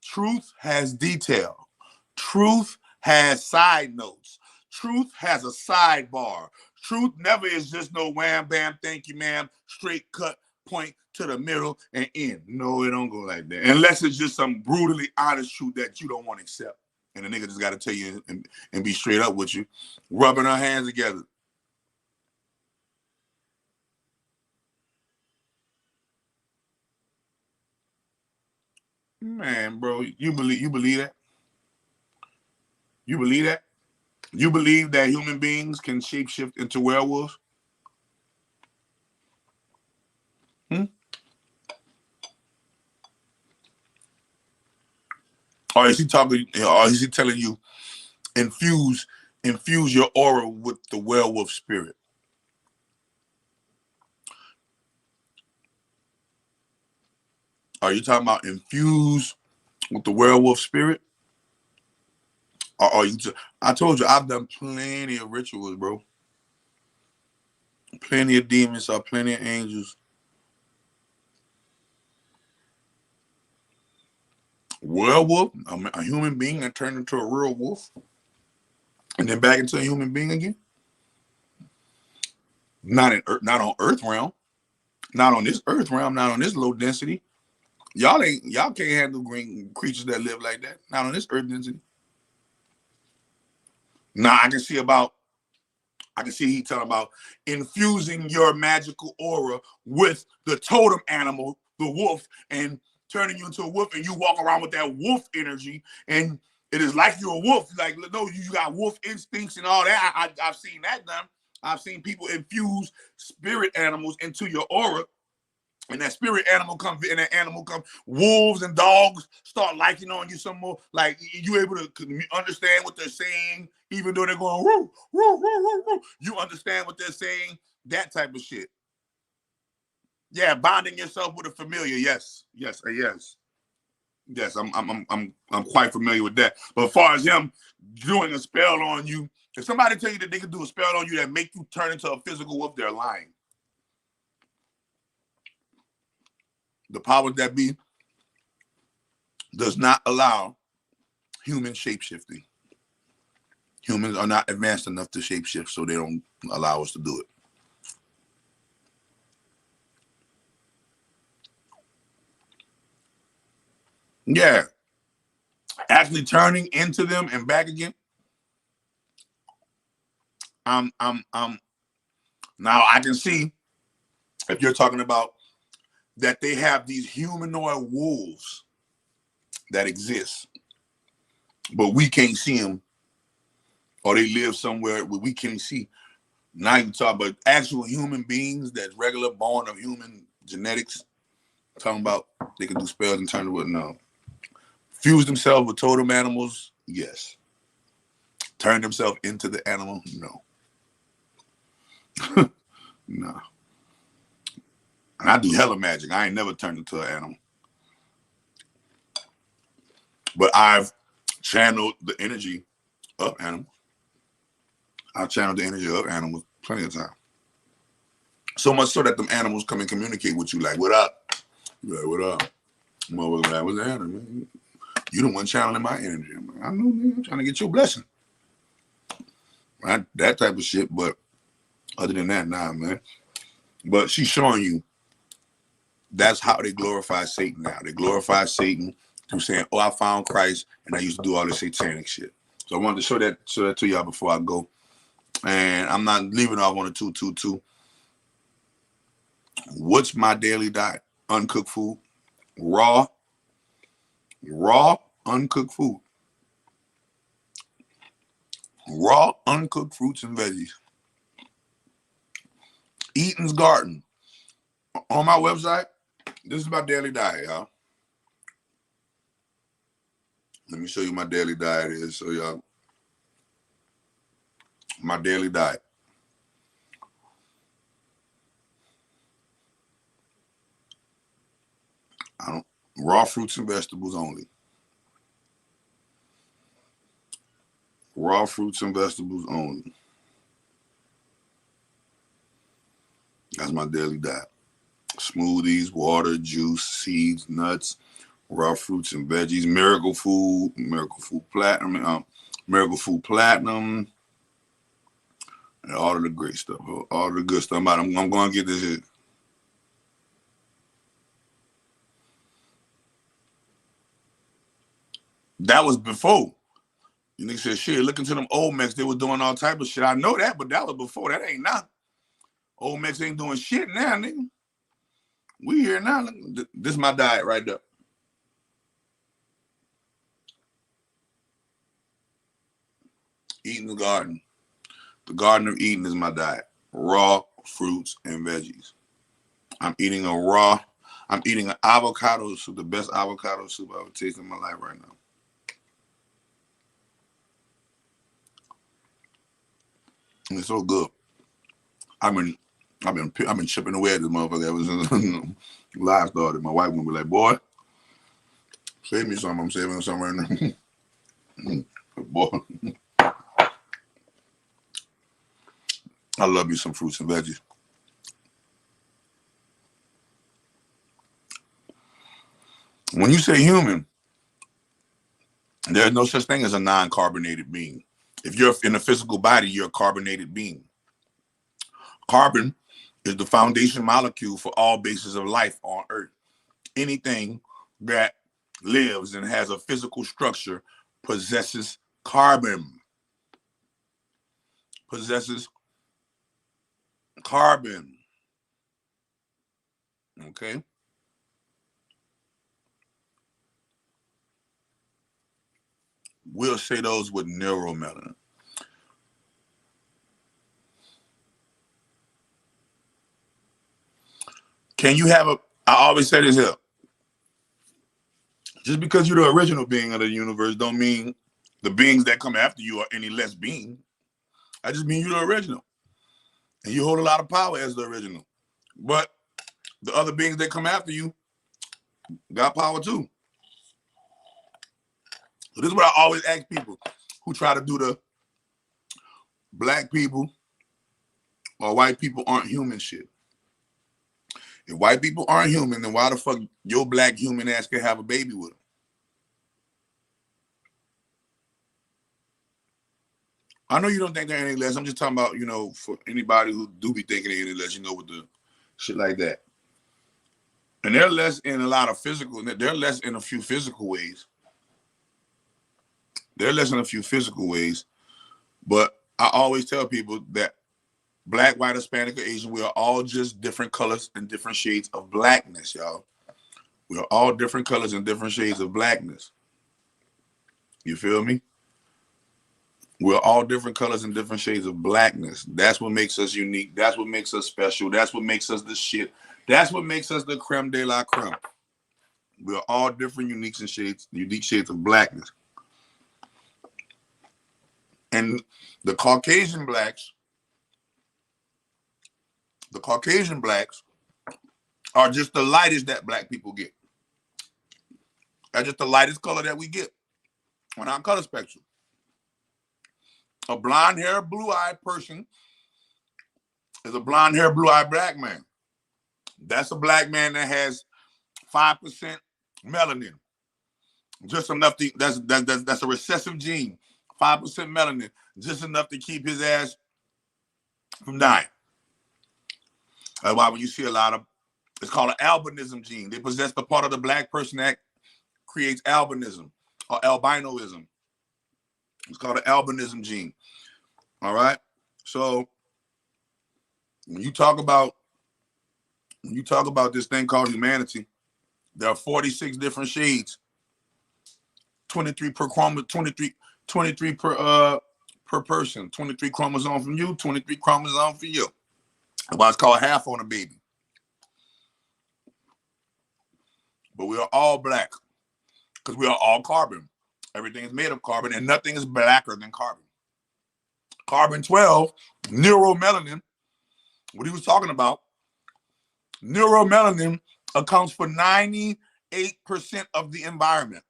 Truth has detail. Truth has side notes. Truth has a sidebar. Truth never is just no wham, bam, thank you, ma'am, straight cut, point to the middle and end. No, it don't go like that. Unless it's just some brutally honest truth that you don't want to accept. And the nigga just got to tell you and be straight up with you, rubbing our hands together. Man, bro, you believe that? You believe that? You believe that human beings can shapeshift into werewolves? Or is he talking? Or is he telling you infuse your aura with the werewolf spirit? Are you talking about infuse with the werewolf spirit? Or are you? I told you I've done plenty of rituals, bro. Plenty of demons, saw plenty of angels. Werewolf, a human being that turned into a real wolf, and then back into a human being again. Not on Earth realm, not on this Earth realm, not on this low density. Y'all can't handle green creatures that live like that. Not on this Earth density. Now I can see he talking about infusing your magical aura with the totem animal, the wolf, and turning you into a wolf, and you walk around with that wolf energy, and it is like you're a wolf. Like, no, you got wolf instincts and all that. I've seen that done. I've seen people infuse spirit animals into your aura, and that spirit animal comes, wolves and dogs start liking on you some more. Like, you able to understand what they're saying, even though they're going woo, woo, woo, woo, woo. You understand what they're saying? That type of shit. Yeah, bonding yourself with a familiar. Yes, yes, yes. Yes, I'm quite familiar with that. But as far as him doing a spell on you, if somebody tell you that they can do a spell on you that make you turn into a physical wolf, they're lying. The powers that be does not allow human shapeshifting. Humans are not advanced enough to shapeshift, so they don't allow us to do it. Yeah. Actually turning into them and back again. Now I can see if you're talking about that they have these humanoid wolves that exist, but we can't see them, or they live somewhere where we can't see. Now you talk about actual human beings that's regular, born of human genetics. Talking about they can do spells and turn to what? No. Fuse themselves with totem animals? Yes. Turn themselves into the animal? No. No. And I do hella magic. I ain't never turned into an animal. But I've channeled the energy of animals. I've channeled the energy of animals plenty of time. So much so that them animals come and communicate with you like, what up? You're like, what up? Motherfucker, like, what's the animal? You the one channeling my energy. I'm like, I know, man. I'm trying to get your blessing. Right? That type of shit. But other than that, nah, man. But she's showing you that's how they glorify Satan now. They glorify Satan through saying, oh, I found Christ, and I used to do all this satanic shit. So I wanted to show that to y'all before I go. And I'm not leaving off on a 222. What's my daily diet? Uncooked food. Raw, uncooked food. Raw, uncooked fruits and veggies. Eaton's Garden. On my website, this is my daily diet, y'all. Let me show you my daily diet is. So y'all, my daily diet. Raw fruits and vegetables only. Raw fruits and vegetables only. That's my daily diet. Smoothies, water, juice, seeds, nuts, raw fruits and veggies, Miracle Food Platinum, and all of the great stuff, all of the good stuff. I'm going to get this here. That was before. You niggas said, shit, look into them old Mex, they was doing all type of shit. I know that, but that was before. That ain't now. Old Mex ain't doing shit now, nigga. We here now. This is my diet right there. Eating the garden. The Garden of Eden is my diet. Raw fruits and veggies. I'm eating an avocado soup, the best avocado soup I've ever tasted in my life right now. And it's so good. I've been chipping away at this motherfucker ever since live started. My wife gonna be like, boy, save me some. I'm saving some right now. Boy. I love you some fruits and veggies. When you say human, there's no such thing as a non-carbonated being. If you're in a physical body, you're a carbonated being. Carbon is the foundation molecule for all bases of life on Earth. Anything that lives and has a physical structure possesses carbon. Okay? We'll say those with neuromelanin. Can you have I always say this here. Just because you're the original being of the universe don't mean the beings that come after you are any less being. I just mean you're the original. And you hold a lot of power as the original. But the other beings that come after you got power too. So this is what I always ask people who try to do the black people or white people aren't human shit. If white people aren't human, then why the fuck your black human ass can have a baby with them? I know you don't think they're any less. I'm just talking about, you know, for anybody who do be thinking they're any less, you know, with the shit like that. And they're less in a lot of physical, they're less in a few physical ways. They're less in a few physical ways. But I always tell people that black, white, Hispanic, or Asian, we are all just different colors and different shades of blackness, y'all. We are all different colors and different shades of blackness. You feel me? We're all different colors and different shades of blackness. That's what makes us unique. That's what makes us special. That's what makes us the shit. That's what makes us the creme de la creme. We're all different unique shades of blackness. And the Caucasian blacks are just the lightest that black people get. That's just the lightest color that we get on our color spectrum. A blonde-haired, blue-eyed person is a blonde-haired, blue-eyed black man. That's a black man that has 5% melanin. Just enough to, that's a recessive gene. 5% melanin, just enough to keep his ass from dying. That's why when you see a lot of, it's called an albinism gene. They possess the part of the black person that creates albinism or albinoism. It's called an albinism gene. All right. So when you talk about this thing called humanity, there are 46 different shades, 23 per chromosome, 23 per person, 23 chromosomes from you, 23 chromosomes for you. That's why it's called half on a baby. But we are all black because we are all carbon. Everything is made of carbon, and nothing is blacker than carbon. Carbon 12, neuromelanin, what he was talking about, neuromelanin accounts for 98% of the environment.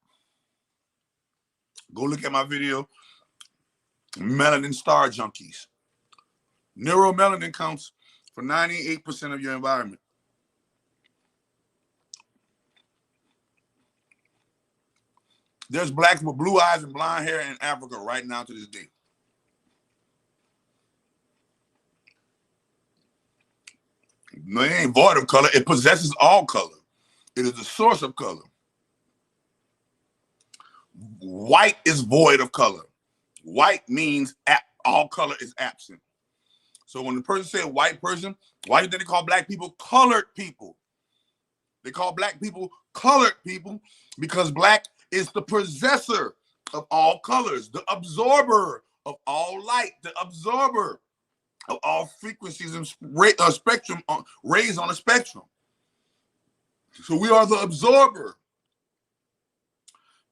Go look at my video, Melanin Star Junkies. Neuromelanin counts for 98% of your environment. There's blacks with blue eyes and blonde hair in Africa right now to this day. No, it ain't void of color. It possesses all color. It is the source of color. White is void of color. White means all color is absent. So when the person said white person, why do they call black people colored people? They call black people colored people because black is the possessor of all colors, the absorber of all light, the absorber of all frequencies and spectrum, rays on a spectrum. So we are the absorber.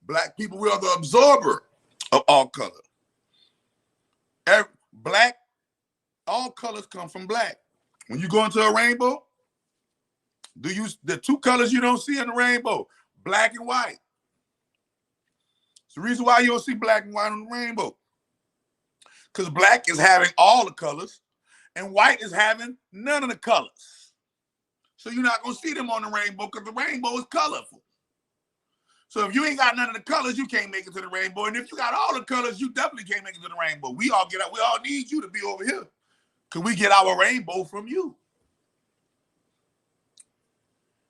Black people, we are the absorber of all color. Black, all colors come from black. When you go into a rainbow, the two colors you don't see in the rainbow, black and white. It's the reason why you don't see black and white on the rainbow. Because black is having all the colors and white is having none of the colors. So you're not going to see them on the rainbow because the rainbow is colorful. So if you ain't got none of the colors, you can't make it to the rainbow. And if you got all the colors, you definitely can't make it to the rainbow. We all need you to be over here because we get our rainbow from you.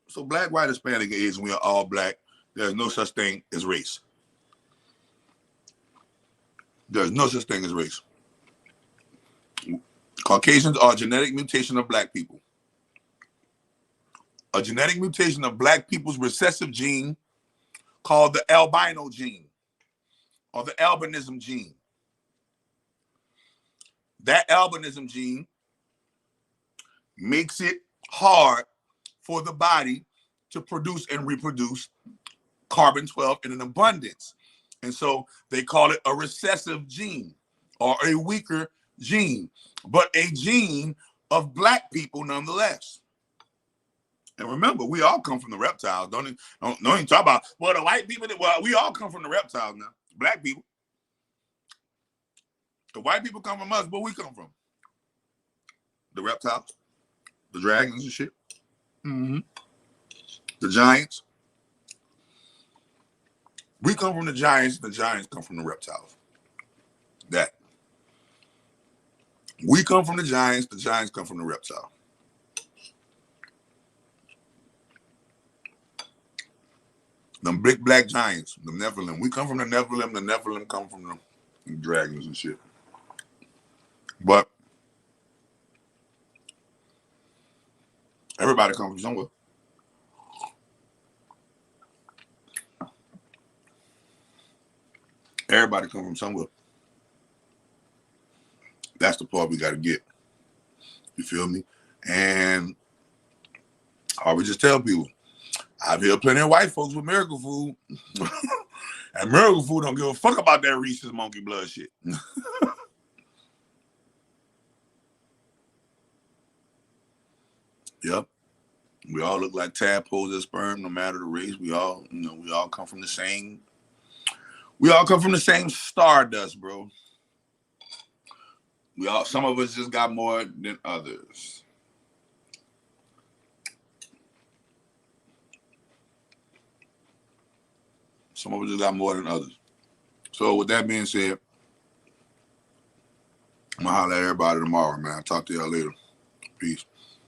So black, white, Hispanic, and Asian, we are all black. There's no such thing as race. There's no such thing as race. Caucasians are a genetic mutation of black people. A genetic mutation of black people's recessive gene called the albino gene or the albinism gene. That albinism gene makes it hard for the body to produce and reproduce carbon-12 in an abundance. And so they call it a recessive gene or a weaker gene, but a gene of black people nonetheless. And remember, we all come from the reptiles. Don't even talk about, well, the white people, well, we all come from the reptiles now. Black people. The white people come from us, but we come from the reptiles, the dragons and shit. Mm-hmm. The giants. We come from the giants come from the reptiles. That. We come from the giants come from the reptile. Them big black giants, the Nephilim. We come from the Nephilim come from the dragons and shit. But everybody comes from somewhere. Everybody comes from somewhere. That's the part we got to get. You feel me? And I always just tell people, I've heard plenty of white folks with miracle food. And miracle food don't give a fuck about that Reese's monkey blood shit. Yep. We all look like tadpoles of sperm, no matter the race. We all come from the same. We all come from the same stardust, bro. Some of us just got more than others. Some of us just got more than others. So with that being said, I'm gonna holler at everybody tomorrow, man. I'll talk to y'all later. Peace.